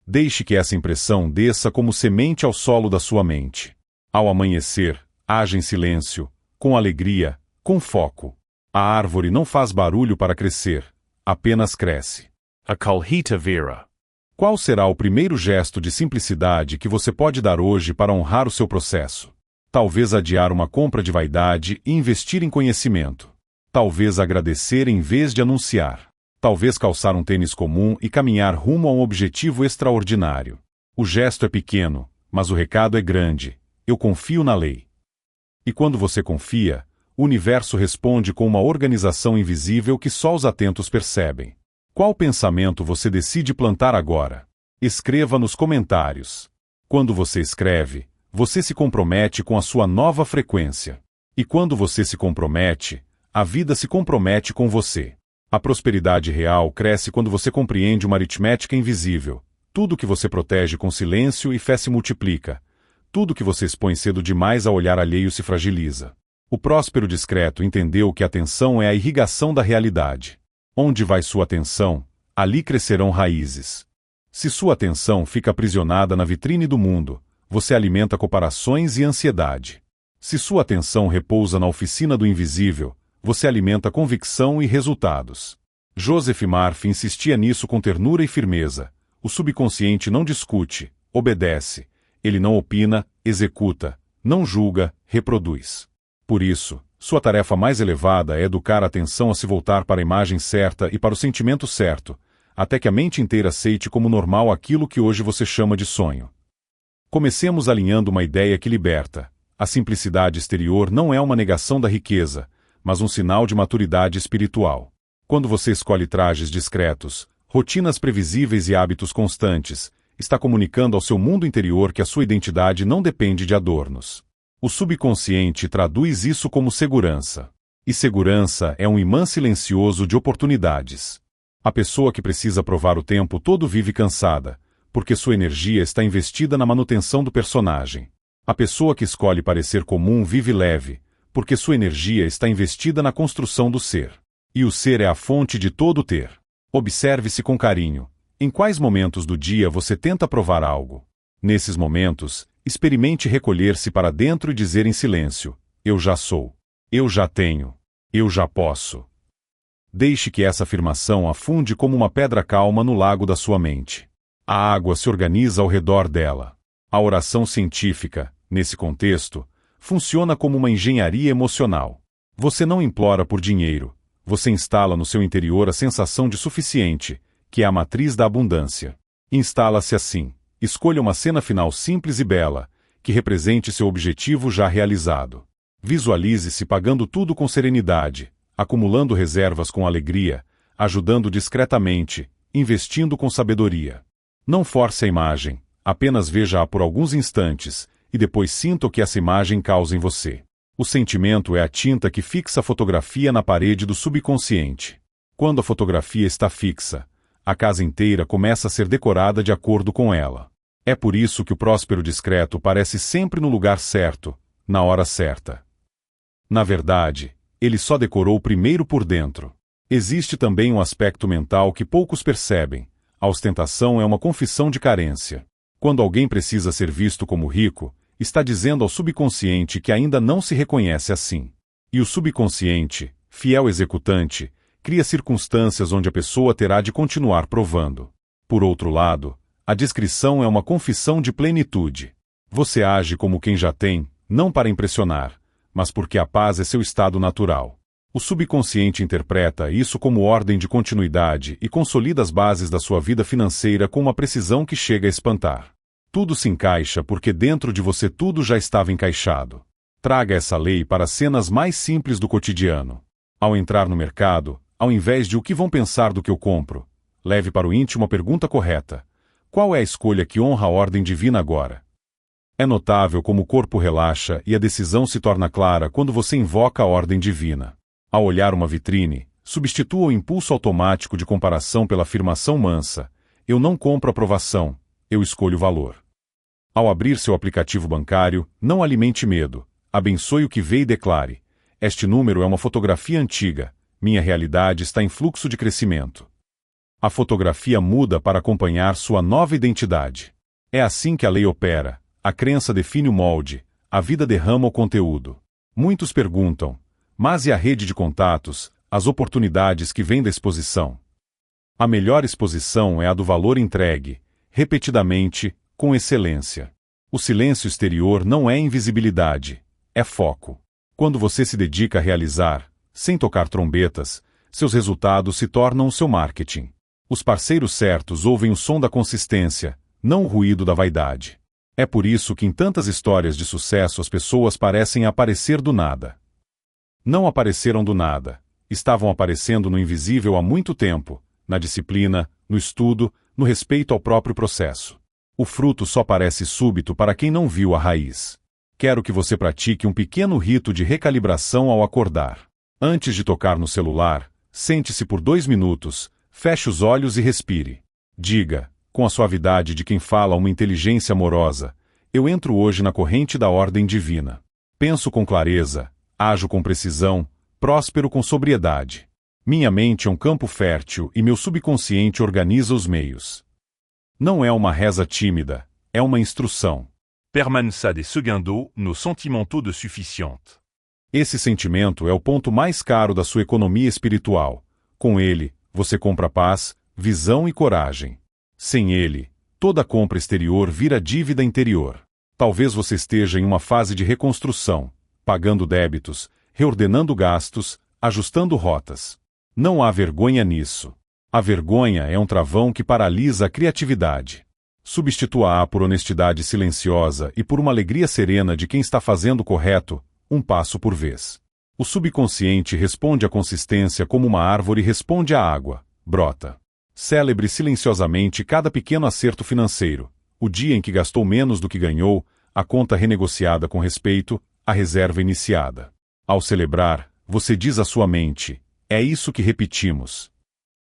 Deixe que essa impressão desça como semente ao solo da sua mente. Ao amanhecer, haja em silêncio, com alegria, com foco. A árvore não faz barulho para crescer, apenas cresce. A colheita vira. Qual será o primeiro gesto de simplicidade que você pode dar hoje para honrar o seu processo? Talvez adiar uma compra de vaidade e investir em conhecimento. Talvez agradecer em vez de anunciar. Talvez calçar um tênis comum e caminhar rumo a um objetivo extraordinário. O gesto é pequeno, mas o recado é grande. Eu confio na lei. E quando você confia, o universo responde com uma organização invisível que só os atentos percebem. Qual pensamento você decide plantar agora? Escreva nos comentários. Quando você escreve, você se compromete com a sua nova frequência. E quando você se compromete, a vida se compromete com você. A prosperidade real cresce quando você compreende uma aritmética invisível. Tudo que você protege com silêncio e fé se multiplica. Tudo que você expõe cedo demais ao olhar alheio se fragiliza. O próspero discreto entendeu que a atenção é a irrigação da realidade. Onde vai sua atenção, ali crescerão raízes. Se sua atenção fica aprisionada na vitrine do mundo, você alimenta comparações e ansiedade. Se sua atenção repousa na oficina do invisível, você alimenta convicção e resultados. Joseph Murphy insistia nisso com ternura e firmeza. O subconsciente não discute, obedece. Ele não opina, executa, não julga, reproduz. Por isso, sua tarefa mais elevada é educar a atenção a se voltar para a imagem certa e para o sentimento certo, até que a mente inteira aceite como normal aquilo que hoje você chama de sonho. Comecemos alinhando uma ideia que liberta. A simplicidade exterior não é uma negação da riqueza, mas um sinal de maturidade espiritual. Quando você escolhe trajes discretos, rotinas previsíveis e hábitos constantes, está comunicando ao seu mundo interior que a sua identidade não depende de adornos. O subconsciente traduz isso como segurança. E segurança é um imã silencioso de oportunidades. A pessoa que precisa provar o tempo todo vive cansada, porque sua energia está investida na manutenção do personagem. A pessoa que escolhe parecer comum vive leve, porque sua energia está investida na construção do ser. E o ser é a fonte de todo o ter. Observe-se com carinho. Em quais momentos do dia você tenta provar algo? Nesses momentos, experimente recolher-se para dentro e dizer em silêncio: eu já sou. Eu já tenho. Eu já posso. Deixe que essa afirmação afunde como uma pedra calma no lago da sua mente. A água se organiza ao redor dela. A oração científica, nesse contexto, funciona como uma engenharia emocional. Você não implora por dinheiro. Você instala no seu interior a sensação de suficiente, que é a matriz da abundância. Instala-se assim. Escolha uma cena final simples e bela, que represente seu objetivo já realizado. Visualize-se pagando tudo com serenidade, acumulando reservas com alegria, ajudando discretamente, investindo com sabedoria. Não force a imagem, apenas veja-a por alguns instantes, e depois sinta o que essa imagem causa em você. O sentimento é a tinta que fixa a fotografia na parede do subconsciente. Quando a fotografia está fixa, a casa inteira começa a ser decorada de acordo com ela. É por isso que o próspero discreto parece sempre no lugar certo, na hora certa. Na verdade, ele só decorou primeiro por dentro. Existe também um aspecto mental que poucos percebem. A ostentação é uma confissão de carência. Quando alguém precisa ser visto como rico, está dizendo ao subconsciente que ainda não se reconhece assim. E o subconsciente, fiel executante, cria circunstâncias onde a pessoa terá de continuar provando. Por outro lado, a discrição é uma confissão de plenitude. Você age como quem já tem, não para impressionar, mas porque a paz é seu estado natural. O subconsciente interpreta isso como ordem de continuidade e consolida as bases da sua vida financeira com uma precisão que chega a espantar. Tudo se encaixa porque dentro de você tudo já estava encaixado. Traga essa lei para as cenas mais simples do cotidiano. Ao entrar no mercado, ao invés de o que vão pensar do que eu compro, leve para o íntimo a pergunta correta: qual é a escolha que honra a ordem divina agora? É notável como o corpo relaxa e a decisão se torna clara quando você invoca a ordem divina. Ao olhar uma vitrine, substitua o impulso automático de comparação pela afirmação mansa: eu não compro aprovação, eu escolho valor. Ao abrir seu aplicativo bancário, não alimente medo, abençoe o que vê e declare: este número é uma fotografia antiga, minha realidade está em fluxo de crescimento. A fotografia muda para acompanhar sua nova identidade. É assim que a lei opera, a crença define o molde, a vida derrama o conteúdo. Muitos perguntam: mas e a rede de contatos, as oportunidades que vêm da exposição? A melhor exposição é a do valor entregue, repetidamente, com excelência. O silêncio exterior não é invisibilidade, é foco. Quando você se dedica a realizar, sem tocar trombetas, seus resultados se tornam o seu marketing. Os parceiros certos ouvem o som da consistência, não o ruído da vaidade. É por isso que em tantas histórias de sucesso as pessoas parecem aparecer do nada. Não apareceram do nada, estavam aparecendo no invisível há muito tempo, na disciplina, no estudo, no respeito ao próprio processo. O fruto só parece súbito para quem não viu a raiz. Quero que você pratique um pequeno rito de recalibração ao acordar. Antes de tocar no celular, sente-se por 2 minutos, feche os olhos e respire. Diga, com a suavidade de quem fala uma inteligência amorosa, eu entro hoje na corrente da ordem divina. Penso com clareza, ajo com precisão, próspero com sobriedade. Minha mente é um campo fértil e meu subconsciente organiza os meios. Não é uma reza tímida, é uma instrução. Permansa de Segundo, nos sentimentos de suficiente. Esse sentimento é o ponto mais caro da sua economia espiritual. Com ele, você compra paz, visão e coragem. Sem ele, toda compra exterior vira dívida interior. Talvez você esteja em uma fase de reconstrução, pagando débitos, reordenando gastos, ajustando rotas. Não há vergonha nisso. A vergonha é um travão que paralisa a criatividade. Substitua-a por honestidade silenciosa e por uma alegria serena de quem está fazendo o correto, um passo por vez. O subconsciente responde à consistência como uma árvore responde à água, brota. Celebre silenciosamente cada pequeno acerto financeiro, o dia em que gastou menos do que ganhou, a conta renegociada com respeito, a reserva iniciada. Ao celebrar, você diz à sua mente, é isso que repetimos.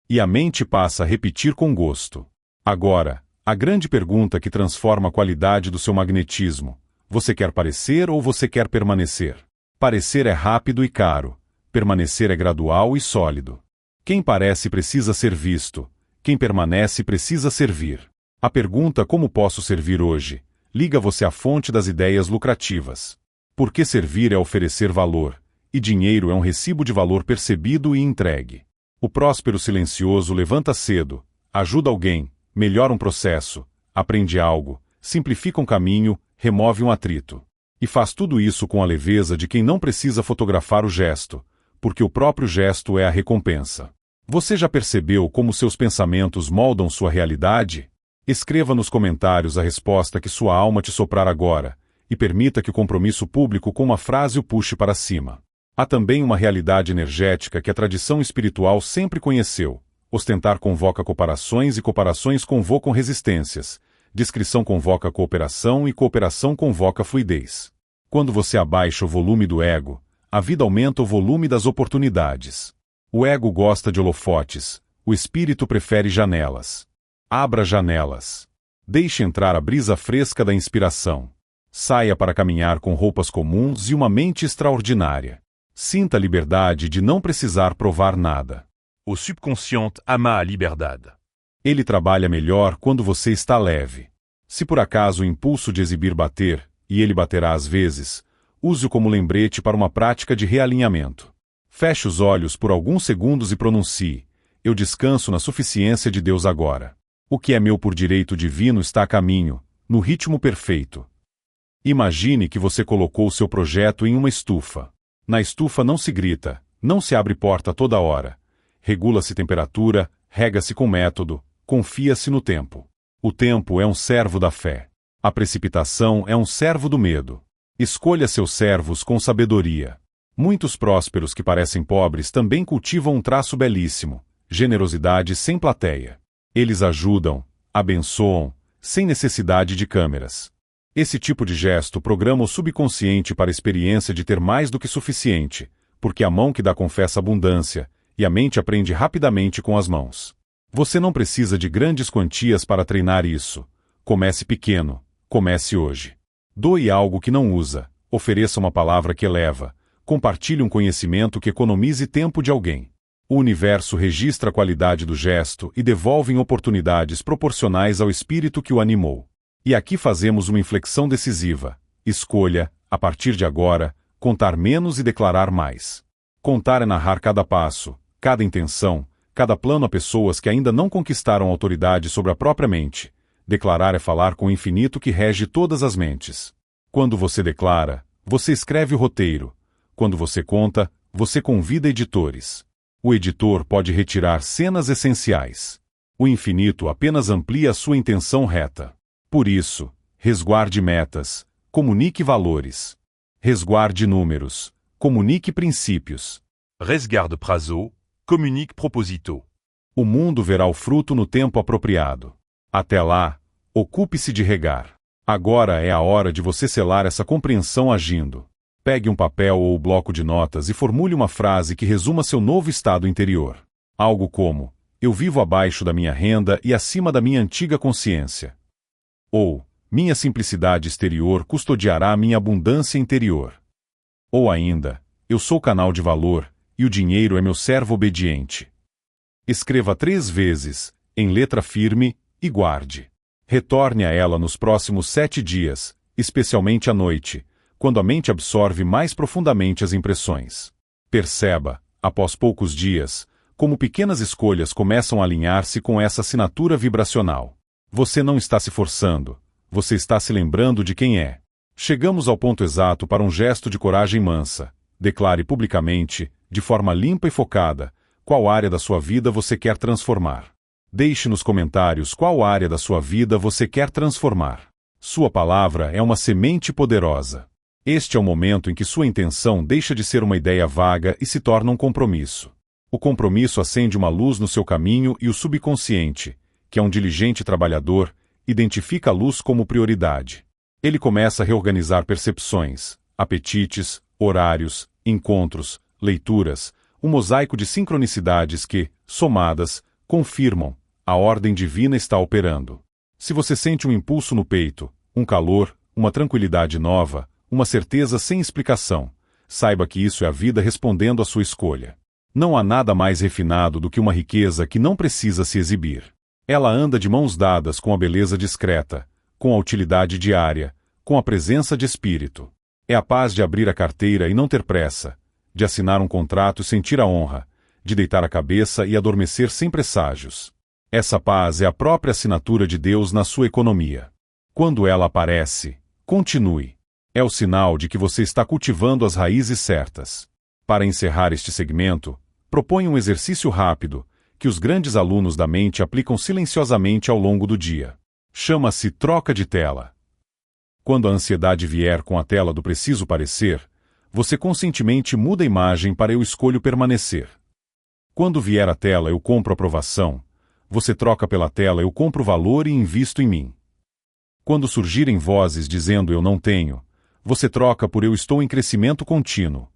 E a mente passa a repetir com gosto. Agora, a grande pergunta que transforma a qualidade do seu magnetismo: você quer parecer ou você quer permanecer? Parecer é rápido e caro, permanecer é gradual e sólido. Quem parece precisa ser visto, quem permanece precisa servir. A pergunta como posso servir hoje liga você à fonte das ideias lucrativas. Porque servir é oferecer valor, e dinheiro é um recibo de valor percebido e entregue. O próspero silencioso levanta cedo, ajuda alguém, melhora um processo, aprende algo, simplifica um caminho, remove um atrito. E faz tudo isso com a leveza de quem não precisa fotografar o gesto, porque o próprio gesto é a recompensa. Você já percebeu como seus pensamentos moldam sua realidade? Escreva nos comentários a resposta que sua alma te soprar agora, e permita que o compromisso público com uma frase o puxe para cima. Há também uma realidade energética que a tradição espiritual sempre conheceu. Ostentar convoca comparações e comparações convocam resistências. Discrição convoca cooperação e cooperação convoca fluidez. Quando você abaixa o volume do ego, a vida aumenta o volume das oportunidades. O ego gosta de holofotes, o espírito prefere janelas. Abra janelas. Deixe entrar a brisa fresca da inspiração. Saia para caminhar com roupas comuns e uma mente extraordinária. Sinta a liberdade de não precisar provar nada. O subconsciente ama a liberdade. Ele trabalha melhor quando você está leve. Se por acaso o impulso de exibir bater, e ele baterá às vezes, use-o como lembrete para uma prática de realinhamento. Feche os olhos por alguns segundos e pronuncie: eu descanso na suficiência de Deus agora. O que é meu por direito divino está a caminho, no ritmo perfeito. Imagine que você colocou seu projeto em uma estufa. Na estufa não se grita, não se abre porta toda hora. Regula-se temperatura, rega-se com método, confia-se no tempo. O tempo é um servo da fé. A precipitação é um servo do medo. Escolha seus servos com sabedoria. Muitos prósperos que parecem pobres também cultivam um traço belíssimo: generosidade sem plateia. Eles ajudam, abençoam, sem necessidade de câmeras. Esse tipo de gesto programa o subconsciente para a experiência de ter mais do que suficiente, porque a mão que dá confessa abundância, e a mente aprende rapidamente com as mãos. Você não precisa de grandes quantias para treinar isso. Comece pequeno, comece hoje. Doe algo que não usa, ofereça uma palavra que eleva, compartilhe um conhecimento que economize tempo de alguém. O universo registra a qualidade do gesto e devolve em oportunidades proporcionais ao espírito que o animou. E aqui fazemos uma inflexão decisiva. Escolha, a partir de agora, contar menos e declarar mais. Contar é narrar cada passo, cada intenção, cada plano a pessoas que ainda não conquistaram autoridade sobre a própria mente. Declarar é falar com o infinito que rege todas as mentes. Quando você declara, você escreve o roteiro. Quando você conta, você convida editores. O editor pode retirar cenas essenciais. O infinito apenas amplia a sua intenção reta. Por isso, resguarde metas, comunique valores. Resguarde números, comunique princípios. Resgarde prazo, communique proposito. O mundo verá o fruto no tempo apropriado. Até lá, ocupe-se de regar. Agora é a hora de você selar essa compreensão agindo. Pegue um papel ou bloco de notas e formule uma frase que resuma seu novo estado interior. Algo como: eu vivo abaixo da minha renda e acima da minha antiga consciência. Ou: minha simplicidade exterior custodiará minha abundância interior. Ou ainda: eu sou canal de valor, e o dinheiro é meu servo obediente. Escreva 3 vezes, em letra firme, e guarde. Retorne a ela nos próximos 7 dias, especialmente à noite, quando a mente absorve mais profundamente as impressões. Perceba, após poucos dias, como pequenas escolhas começam a alinhar-se com essa assinatura vibracional. Você não está se forçando, você está se lembrando de quem é. Chegamos ao ponto exato para um gesto de coragem mansa. Declare publicamente, de forma limpa e focada, qual área da sua vida você quer transformar. Deixe nos comentários qual área da sua vida você quer transformar. Sua palavra é uma semente poderosa. Este é o momento em que sua intenção deixa de ser uma ideia vaga e se torna um compromisso. O compromisso acende uma luz no seu caminho e o subconsciente, que é um diligente trabalhador, identifica a luz como prioridade. Ele começa a reorganizar percepções, apetites, horários, encontros, leituras, um mosaico de sincronicidades que, somadas, confirmam: a ordem divina está operando. Se você sente um impulso no peito, um calor, uma tranquilidade nova, uma certeza sem explicação, saiba que isso é a vida respondendo à sua escolha. Não há nada mais refinado do que uma riqueza que não precisa se exibir. Ela anda de mãos dadas com a beleza discreta, com a utilidade diária, com a presença de espírito. É a paz de abrir a carteira e não ter pressa, de assinar um contrato e sentir a honra, de deitar a cabeça e adormecer sem presságios. Essa paz é a própria assinatura de Deus na sua economia. Quando ela aparece, continue. É o sinal de que você está cultivando as raízes certas. Para encerrar este segmento, proponho um exercício rápido, que os grandes alunos da mente aplicam silenciosamente ao longo do dia. Chama-se troca de tela. Quando a ansiedade vier com a tela do preciso parecer, você conscientemente muda a imagem para eu escolho permanecer. Quando vier a tela eu compro aprovação, você troca pela tela eu compro valor e invisto em mim. Quando surgirem vozes dizendo eu não tenho, você troca por eu estou em crescimento contínuo.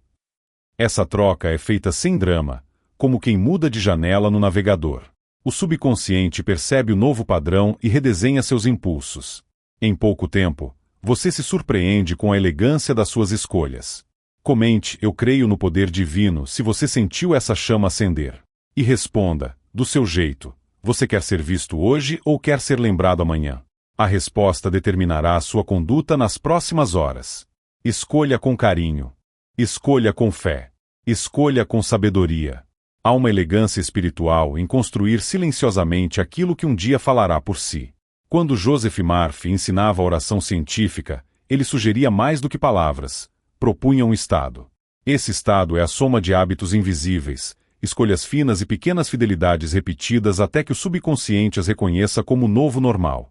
Essa troca é feita sem drama, como quem muda de janela no navegador. O subconsciente percebe o novo padrão e redesenha seus impulsos. Em pouco tempo, você se surpreende com a elegância das suas escolhas. Comente: eu creio no poder divino se você sentiu essa chama acender. E responda, do seu jeito: você quer ser visto hoje ou quer ser lembrado amanhã? A resposta determinará a sua conduta nas próximas horas. Escolha com carinho. Escolha com fé. Escolha com sabedoria. Há uma elegância espiritual em construir silenciosamente aquilo que um dia falará por si. Quando Joseph Murphy ensinava a oração científica, ele sugeria mais do que palavras, propunha um estado. Esse estado é a soma de hábitos invisíveis, escolhas finas e pequenas fidelidades repetidas até que o subconsciente as reconheça como o novo normal.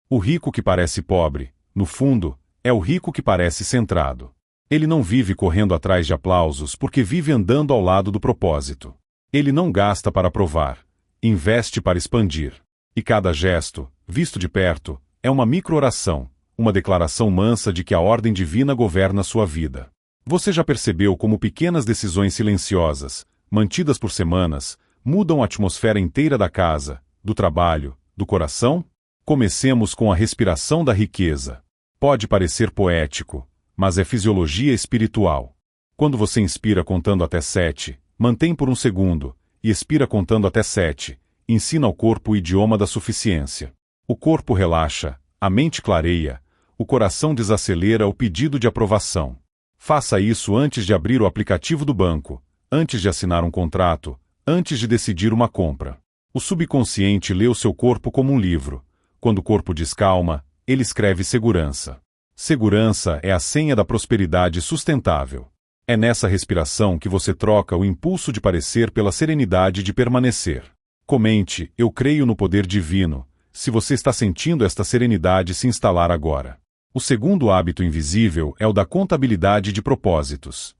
O rico que parece pobre, no fundo, é o rico que parece centrado. Ele não vive correndo atrás de aplausos porque vive andando ao lado do propósito. Ele não gasta para provar, investe para expandir. E cada gesto, visto de perto, é uma micro-oração, uma declaração mansa de que a ordem divina governa sua vida. Você já percebeu como pequenas decisões silenciosas, mantidas por semanas, mudam a atmosfera inteira da casa, do trabalho, do coração? Comecemos com a respiração da riqueza. Pode parecer poético, mas é fisiologia espiritual. Quando você inspira contando até 7, mantém por um segundo, e expira contando até 7, ensina ao corpo o idioma da suficiência. O corpo relaxa, a mente clareia, o coração desacelera o pedido de aprovação. Faça isso antes de abrir o aplicativo do banco, antes de assinar um contrato, antes de decidir uma compra. O subconsciente lê o seu corpo como um livro. Quando o corpo diz calma, ele escreve segurança. Segurança é a senha da prosperidade sustentável. É nessa respiração que você troca o impulso de parecer pela serenidade de permanecer. Comente: eu creio no poder divino, se você está sentindo esta serenidade se instalar agora. O segundo hábito invisível é o da contabilidade de propósitos.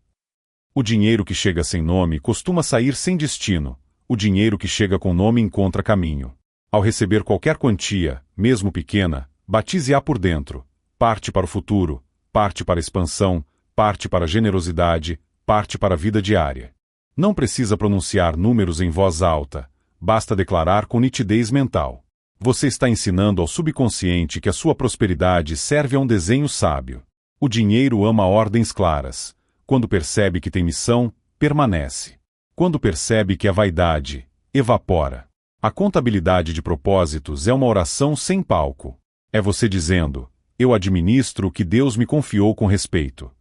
O dinheiro que chega sem nome costuma sair sem destino. O dinheiro que chega com nome encontra caminho. Ao receber qualquer quantia, mesmo pequena, batize-a por dentro. Parte para o futuro, parte para a expansão, parte para a generosidade, parte para a vida diária. Não precisa pronunciar números em voz alta, basta declarar com nitidez mental. Você está ensinando ao subconsciente que a sua prosperidade serve a um desenho sábio. O dinheiro ama ordens claras. Quando percebe que tem missão, permanece. Quando percebe que é vaidade, evapora. A contabilidade de propósitos é uma oração sem palco. É você dizendo: eu administro o que Deus me confiou com respeito.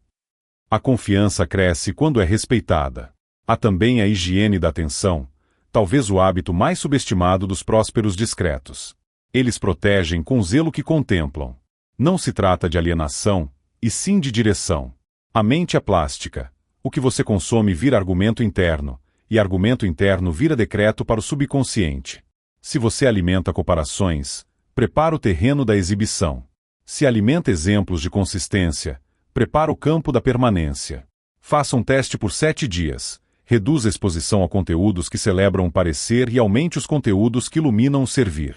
A confiança cresce quando é respeitada. Há também a higiene da atenção, talvez o hábito mais subestimado dos prósperos discretos. Eles protegem com zelo que contemplam. Não se trata de alienação, e sim de direção. A mente é plástica. O que você consome vira argumento interno, e argumento interno vira decreto para o subconsciente. Se você alimenta comparações, prepara o terreno da exibição. Se alimenta exemplos de consistência, prepara o campo da permanência. Faça um teste por 7 dias. Reduza a exposição a conteúdos que celebram o parecer e aumente os conteúdos que iluminam o servir.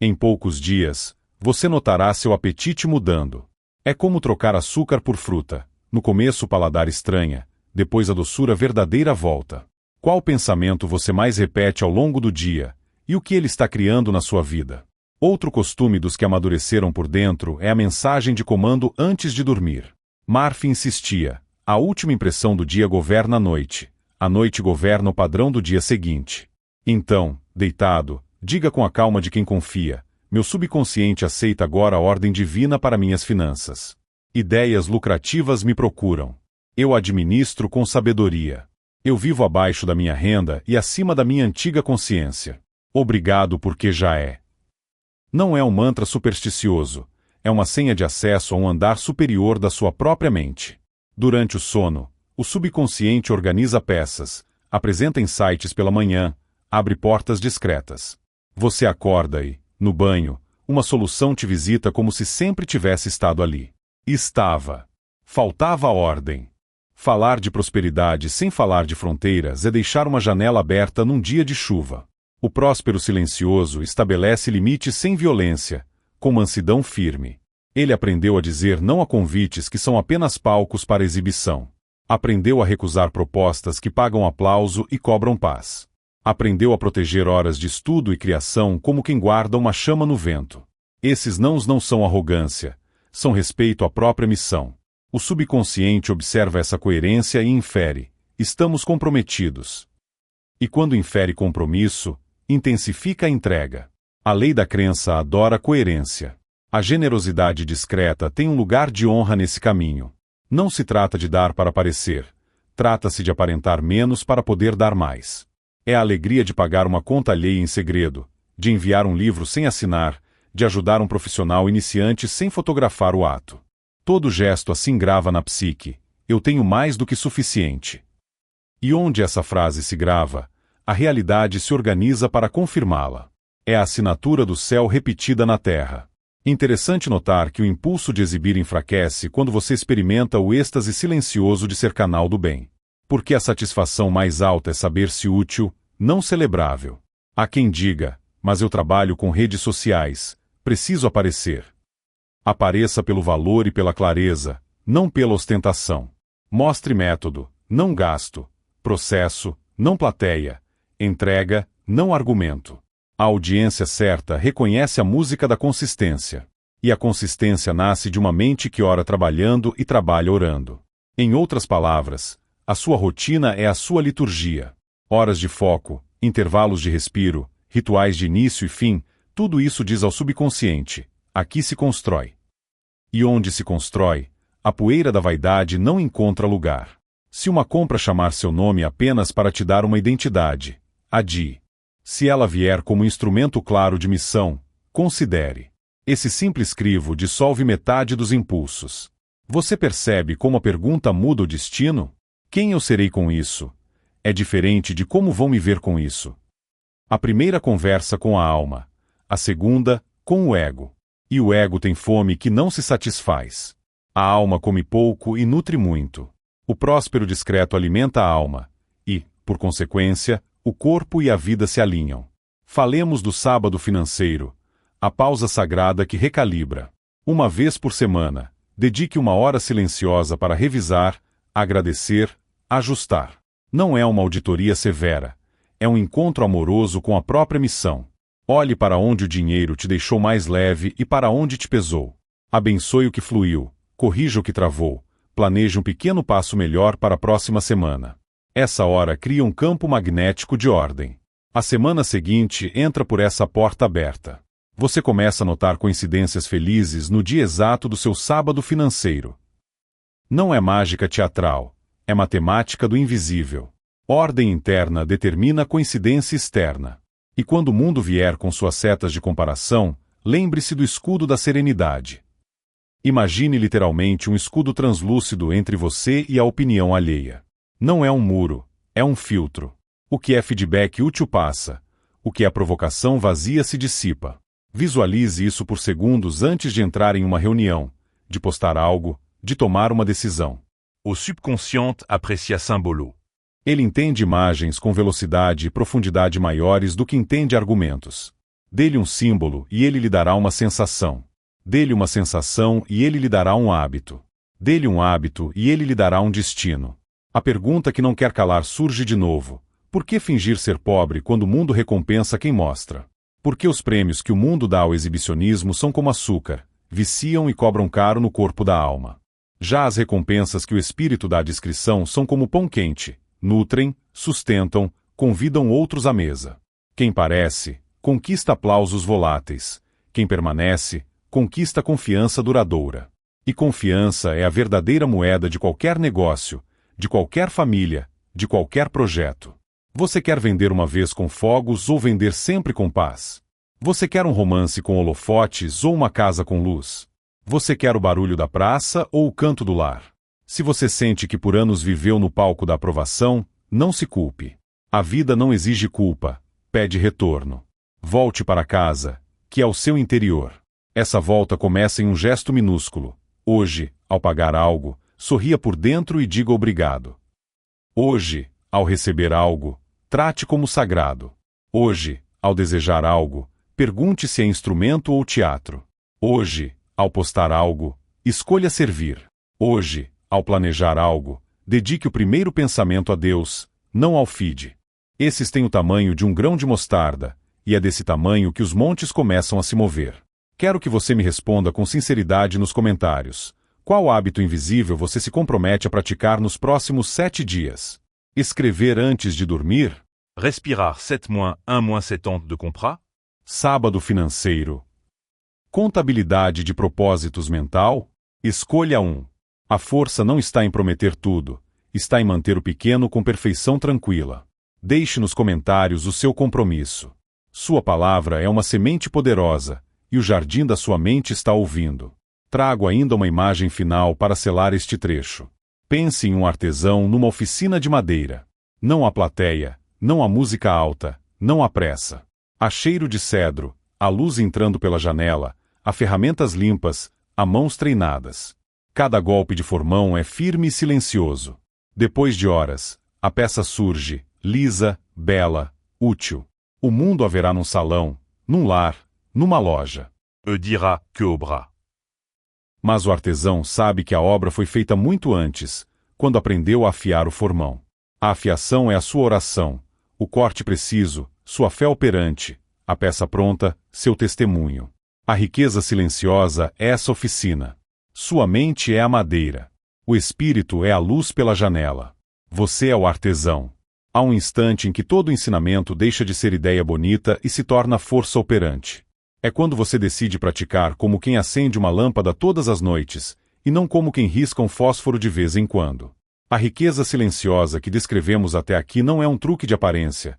Em poucos dias, você notará seu apetite mudando. É como trocar açúcar por fruta. No começo o paladar estranha, depois a doçura verdadeira volta. Qual pensamento você mais repete ao longo do dia, e o que ele está criando na sua vida? Outro costume dos que amadureceram por dentro é a mensagem de comando antes de dormir. Murphy insistia: a última impressão do dia governa a noite governa o padrão do dia seguinte. Então, deitado, diga com a calma de quem confia: meu subconsciente aceita agora a ordem divina para minhas finanças. Ideias lucrativas me procuram. Eu administro com sabedoria. Eu vivo abaixo da minha renda e acima da minha antiga consciência. Obrigado porque já é. Não é um mantra supersticioso, é uma senha de acesso a um andar superior da sua própria mente. Durante o sono, o subconsciente organiza peças, apresenta insights pela manhã, abre portas discretas. Você acorda e, no banho, uma solução te visita como se sempre tivesse estado ali. Estava. Faltava ordem. Falar de prosperidade sem falar de fronteiras é deixar uma janela aberta num dia de chuva. O próspero silencioso estabelece limites sem violência, com mansidão firme. Ele aprendeu a dizer não a convites que são apenas palcos para exibição. Aprendeu a recusar propostas que pagam aplauso e cobram paz. Aprendeu a proteger horas de estudo e criação como quem guarda uma chama no vento. Esses nãos não são arrogância, são respeito à própria missão. O subconsciente observa essa coerência e infere: estamos comprometidos. E quando infere compromisso, intensifica a entrega. A lei da crença adora coerência. A generosidade discreta tem um lugar de honra nesse caminho. Não se trata de dar para parecer. Trata-se de aparentar menos para poder dar mais. É a alegria de pagar uma conta alheia em segredo, de enviar um livro sem assinar, de ajudar um profissional iniciante sem fotografar o ato. Todo gesto assim grava na psique: eu tenho mais do que suficiente. E onde essa frase se grava, a realidade se organiza para confirmá-la. É a assinatura do céu repetida na terra. Interessante notar que o impulso de exibir enfraquece quando você experimenta o êxtase silencioso de ser canal do bem. Porque a satisfação mais alta é saber-se útil, não celebrável. Há quem diga: mas eu trabalho com redes sociais, preciso aparecer. Apareça pelo valor e pela clareza, não pela ostentação. Mostre método, não gasto. Processo, não plateia. Entrega, não argumento. A audiência certa reconhece a música da consistência. E a consistência nasce de uma mente que ora trabalhando e trabalha orando. Em outras palavras, a sua rotina é a sua liturgia. Horas de foco, intervalos de respiro, rituais de início e fim, tudo isso diz ao subconsciente: aqui se constrói. E onde se constrói, a poeira da vaidade não encontra lugar. Se uma compra chamar seu nome apenas para te dar uma identidade, adie. Se ela vier como instrumento claro de missão, considere. Esse simples crivo dissolve metade dos impulsos. Você percebe como a pergunta muda o destino? Quem eu serei com isso? É diferente de como vão me ver com isso. A primeira conversa com a alma. A segunda, com o ego. E o ego tem fome que não se satisfaz. A alma come pouco e nutre muito. O próspero discreto alimenta a alma, e, por consequência, o corpo e a vida se alinham. Falemos do sábado financeiro, a pausa sagrada que recalibra. Uma vez por semana, dedique uma hora silenciosa para revisar, agradecer, ajustar. Não é uma auditoria severa, é um encontro amoroso com a própria missão. Olhe para onde o dinheiro te deixou mais leve e para onde te pesou. Abençoe o que fluiu, corrija o que travou, planeje um pequeno passo melhor para a próxima semana. Essa hora cria um campo magnético de ordem. A semana seguinte entra por essa porta aberta. Você começa a notar coincidências felizes no dia exato do seu sábado financeiro. Não é mágica teatral, é matemática do invisível. Ordem interna determina a coincidência externa. E quando o mundo vier com suas setas de comparação, lembre-se do escudo da serenidade. Imagine literalmente um escudo translúcido entre você e a opinião alheia. Não é um muro, é um filtro. O que é feedback útil passa, o que é provocação vazia se dissipa. Visualize isso por segundos antes de entrar em uma reunião, de postar algo, de tomar uma decisão. O subconscient apprécia symbolo. Ele entende imagens com velocidade e profundidade maiores do que entende argumentos. Dê-lhe um símbolo e ele lhe dará uma sensação. Dê-lhe uma sensação e ele lhe dará um hábito. Dê-lhe um hábito e ele lhe dará um destino. A pergunta que não quer calar surge de novo. Por que fingir ser pobre quando o mundo recompensa quem mostra? Por que os prêmios que o mundo dá ao exibicionismo são como açúcar, viciam e cobram caro no corpo da alma? Já as recompensas que o espírito dá à discrição são como pão quente, nutrem, sustentam, convidam outros à mesa. Quem parece, conquista aplausos voláteis. Quem permanece, conquista confiança duradoura. E confiança é a verdadeira moeda de qualquer negócio, de qualquer família, de qualquer projeto. Você quer vender uma vez com fogos ou vender sempre com paz? Você quer um romance com holofotes ou uma casa com luz? Você quer o barulho da praça ou o canto do lar? Se você sente que por anos viveu no palco da aprovação, não se culpe. A vida não exige culpa, pede retorno. Volte para casa, que é o seu interior. Essa volta começa em um gesto minúsculo. Hoje, ao pagar algo, sorria por dentro e diga obrigado. Hoje, ao receber algo, trate como sagrado. Hoje, ao desejar algo, pergunte se é instrumento ou teatro. Hoje, ao postar algo, escolha servir. Hoje, ao planejar algo, dedique o primeiro pensamento a Deus, não ao feed. Esses têm o tamanho de um grão de mostarda, e é desse tamanho que os montes começam a se mover. Quero que você me responda com sinceridade nos comentários. Qual hábito invisível você se compromete a praticar nos próximos 7 dias? Escrever antes de dormir? Respirar 7-1-70 de compras? Sábado financeiro. Contabilidade de propósitos mental? Escolha 1. A força não está em prometer tudo, está em manter o pequeno com perfeição tranquila. Deixe nos comentários o seu compromisso. Sua palavra é uma semente poderosa, e o jardim da sua mente está ouvindo. Trago ainda uma imagem final para selar este trecho. Pense em um artesão numa oficina de madeira. Não há plateia, não há música alta, não há pressa. Há cheiro de cedro, há luz entrando pela janela, há ferramentas limpas, há mãos treinadas. Cada golpe de formão é firme e silencioso. Depois de horas, a peça surge, lisa, bela, útil. O mundo haverá num salão, num lar, numa loja. Dira que obra. Mas o artesão sabe que a obra foi feita muito antes, quando aprendeu a afiar o formão. A afiação é a sua oração, o corte preciso, sua fé operante, a peça pronta, seu testemunho. A riqueza silenciosa é essa oficina. Sua mente é a madeira. O espírito é a luz pela janela. Você é o artesão. Há um instante em que todo ensinamento deixa de ser ideia bonita e se torna força operante. É quando você decide praticar como quem acende uma lâmpada todas as noites, e não como quem risca um fósforo de vez em quando. A riqueza silenciosa que descrevemos até aqui não é um truque de aparência.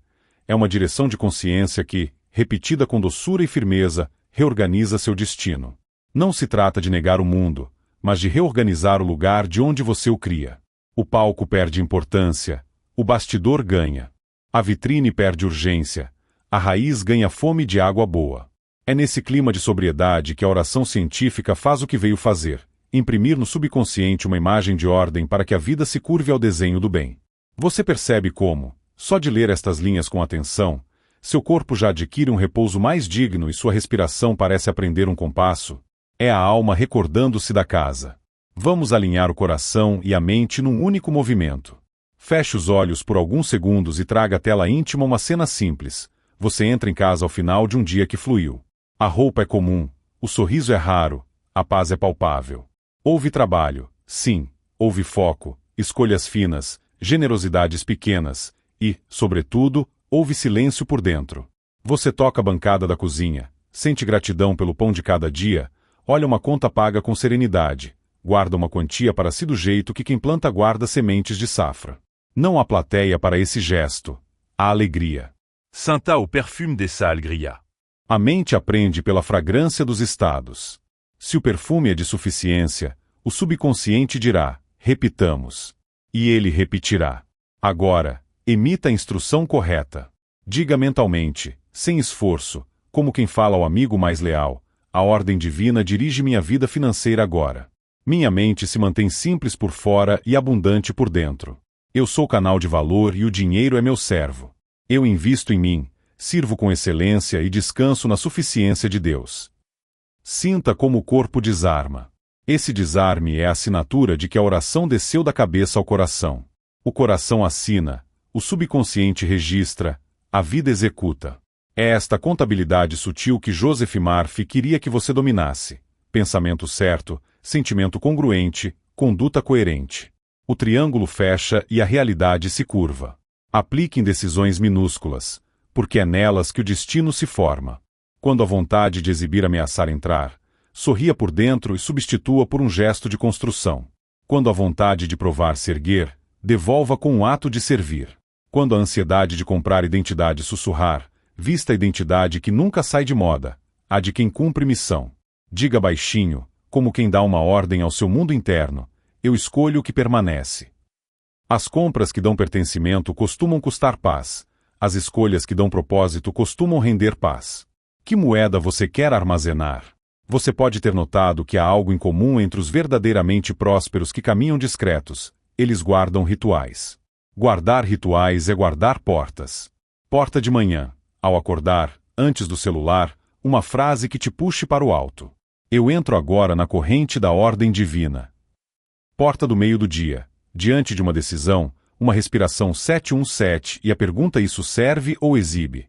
É uma direção de consciência que, repetida com doçura e firmeza, reorganiza seu destino. Não se trata de negar o mundo, mas de reorganizar o lugar de onde você o cria. O palco perde importância, o bastidor ganha. A vitrine perde urgência, a raiz ganha fome de água boa. É nesse clima de sobriedade que a oração científica faz o que veio fazer: imprimir no subconsciente uma imagem de ordem para que a vida se curve ao desenho do bem. Você percebe como, só de ler estas linhas com atenção, seu corpo já adquire um repouso mais digno e sua respiração parece aprender um compasso? É a alma recordando-se da casa. Vamos alinhar o coração e a mente num único movimento. Feche os olhos por alguns segundos e traga à tela íntima uma cena simples. Você entra em casa ao final de um dia que fluiu. A roupa é comum, o sorriso é raro, a paz é palpável. Houve trabalho, sim, houve foco, escolhas finas, generosidades pequenas e, sobretudo, houve silêncio por dentro. Você toca a bancada da cozinha, sente gratidão pelo pão de cada dia, olha uma conta paga com serenidade, guarda uma quantia para si do jeito que quem planta guarda sementes de safra. Não há plateia para esse gesto. Há alegria. Senta au perfume de sa alegria. A mente aprende pela fragrância dos estados. Se o perfume é de suficiência, o subconsciente dirá: repitamos. E ele repetirá. Agora, emita a instrução correta. Diga mentalmente, sem esforço, como quem fala ao amigo mais leal: a ordem divina dirige minha vida financeira agora. Minha mente se mantém simples por fora e abundante por dentro. Eu sou canal de valor e o dinheiro é meu servo. Eu invisto em mim, sirvo com excelência e descanso na suficiência de Deus. Sinta como o corpo desarma. Esse desarme é a assinatura de que a oração desceu da cabeça ao coração. O coração assina, o subconsciente registra, a vida executa. É esta contabilidade sutil que Joseph Murphy queria que você dominasse. Pensamento certo, sentimento congruente, conduta coerente. O triângulo fecha e a realidade se curva. Aplique em decisões minúsculas, porque é nelas que o destino se forma. Quando a vontade de exibir ameaçar entrar, sorria por dentro e substitua por um gesto de construção. Quando a vontade de provar se erguer, devolva com um ato de servir. Quando a ansiedade de comprar identidade sussurrar, vista a identidade que nunca sai de moda, a de quem cumpre missão. Diga baixinho, como quem dá uma ordem ao seu mundo interno: eu escolho o que permanece. As compras que dão pertencimento costumam custar paz. As escolhas que dão propósito costumam render paz. Que moeda você quer armazenar? Você pode ter notado que há algo em comum entre os verdadeiramente prósperos que caminham discretos: eles guardam rituais. Guardar rituais é guardar portas. Porta de manhã, ao acordar, antes do celular, uma frase que te puxe para o alto: eu entro agora na corrente da ordem divina. Porta do meio do dia, diante de uma decisão, uma respiração 717 e a pergunta: isso serve ou exibe?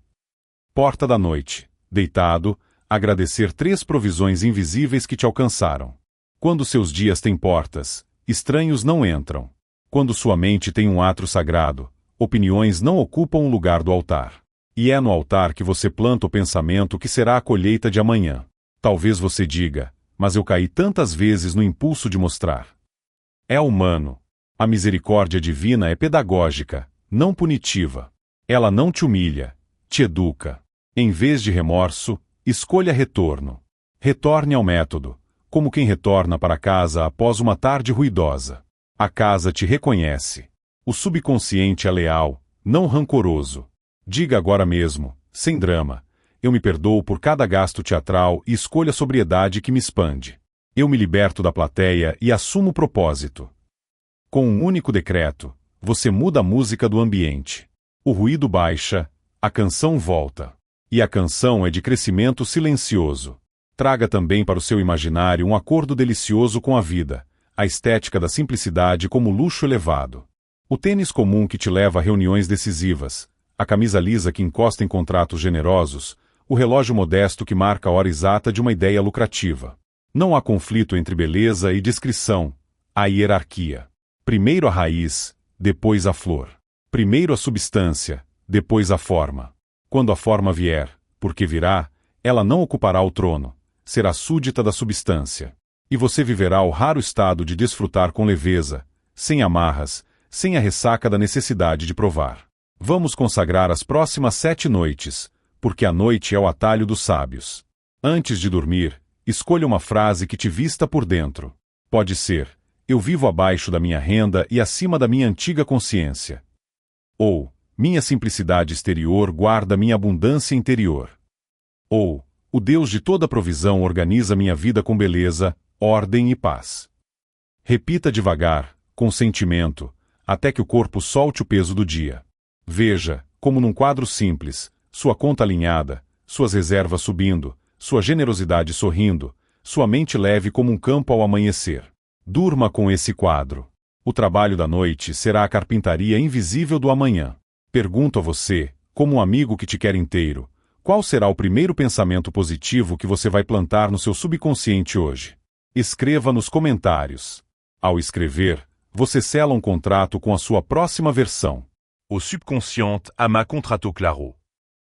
Porta da noite, deitado, agradecer 3 provisões invisíveis que te alcançaram. Quando seus dias têm portas, estranhos não entram. Quando sua mente tem um átrio sagrado, opiniões não ocupam o lugar do altar. E é no altar que você planta o pensamento que será a colheita de amanhã. Talvez você diga: mas eu caí tantas vezes no impulso de mostrar. É humano. A misericórdia divina é pedagógica, não punitiva. Ela não te humilha, te educa. Em vez de remorso, escolha retorno. Retorne ao método, como quem retorna para casa após uma tarde ruidosa. A casa te reconhece. O subconsciente é leal, não rancoroso. Diga agora mesmo, sem drama: eu me perdoo por cada gasto teatral e escolho a sobriedade que me expande. Eu me liberto da plateia e assumo o propósito. Com um único decreto, você muda a música do ambiente. O ruído baixa, a canção volta. E a canção é de crescimento silencioso. Traga também para o seu imaginário um acordo delicioso com a vida, a estética da simplicidade como luxo elevado. O tênis comum que te leva a reuniões decisivas, a camisa lisa que encosta em contratos generosos, o relógio modesto que marca a hora exata de uma ideia lucrativa. Não há conflito entre beleza e discrição, há hierarquia. Primeiro a raiz, depois a flor. Primeiro a substância, depois a forma. Quando a forma vier, porque virá, ela não ocupará o trono, será súdita da substância. E você viverá o raro estado de desfrutar com leveza, sem amarras, sem a ressaca da necessidade de provar. Vamos consagrar as próximas 7 noites, porque a noite é o atalho dos sábios. Antes de dormir, escolha uma frase que te vista por dentro. Pode ser: eu vivo abaixo da minha renda e acima da minha antiga consciência. Ou: minha simplicidade exterior guarda minha abundância interior. Ou: O Deus de toda provisão organiza minha vida com beleza, ordem e paz. Repita devagar, com sentimento, até que o corpo solte o peso do dia. Veja, como num quadro simples, sua conta alinhada, suas reservas subindo, sua generosidade sorrindo, sua mente leve como um campo ao amanhecer. Durma com esse quadro. O trabalho da noite será a carpintaria invisível do amanhã. Pergunto a você, como um amigo que te quer inteiro, qual será o primeiro pensamento positivo que você vai plantar no seu subconsciente hoje? Escreva nos comentários. Ao escrever, você sela um contrato com a sua próxima versão. Au subconscient à ma contrato claro.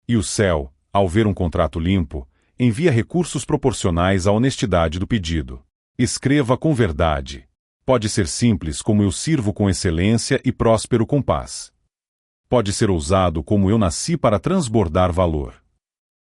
E o céu, ao ver um contrato limpo, envia recursos proporcionais à honestidade do pedido. Escreva com verdade. Pode ser simples como eu sirvo com excelência e próspero com paz. Pode ser ousado como eu nasci para transbordar valor.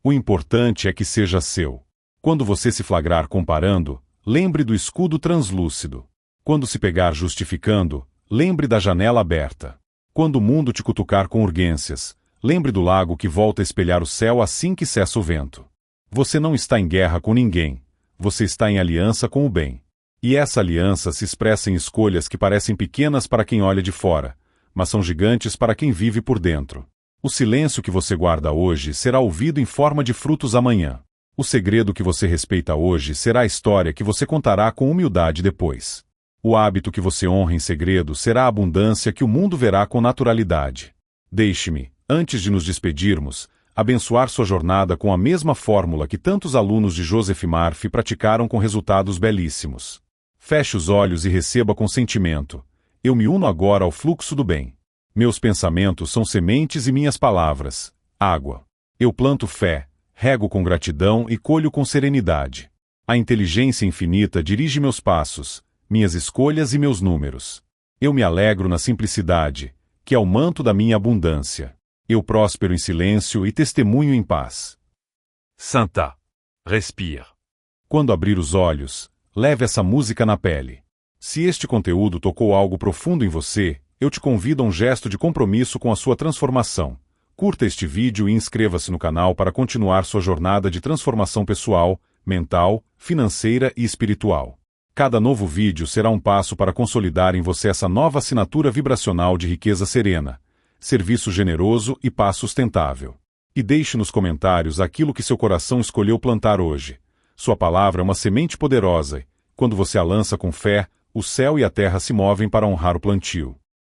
O importante é que seja seu. Quando você se flagrar comparando, lembre do escudo translúcido. Quando se pegar justificando, lembre da janela aberta. Quando o mundo te cutucar com urgências, lembre do lago que volta a espelhar o céu assim que cessa o vento. Você não está em guerra com ninguém. Você está em aliança com o bem. E essa aliança se expressa em escolhas que parecem pequenas para quem olha de fora, mas são gigantes para quem vive por dentro. O silêncio que você guarda hoje será ouvido em forma de frutos amanhã. O segredo que você respeita hoje será a história que você contará com humildade depois. O hábito que você honra em segredo será a abundância que o mundo verá com naturalidade. Deixe-me, antes de nos despedirmos, abençoar sua jornada com a mesma fórmula que tantos alunos de Joseph Murphy praticaram com resultados belíssimos. Feche os olhos e receba com sentimento. Eu me uno agora ao fluxo do bem. Meus pensamentos são sementes e minhas palavras, água. Eu planto fé, rego com gratidão e colho com serenidade. A inteligência infinita dirige meus passos, minhas escolhas e meus números. Eu me alegro na simplicidade, que é o manto da minha abundância. Eu próspero em silêncio e testemunho em paz. Sainta. Respire. Quando abrir os olhos, leve essa música na pele. Se este conteúdo tocou algo profundo em você, eu te convido a um gesto de compromisso com a sua transformação. Curta este vídeo e inscreva-se no canal para continuar sua jornada de transformação pessoal, mental, financeira e espiritual. Cada novo vídeo será um passo para consolidar em você essa nova assinatura vibracional de riqueza serena, serviço generoso e paz sustentável. E deixe nos comentários aquilo que seu coração escolheu plantar hoje. Sua palavra é uma semente poderosa. Quando você a lança com fé, o céu e a terra se movem para honrar o plantio.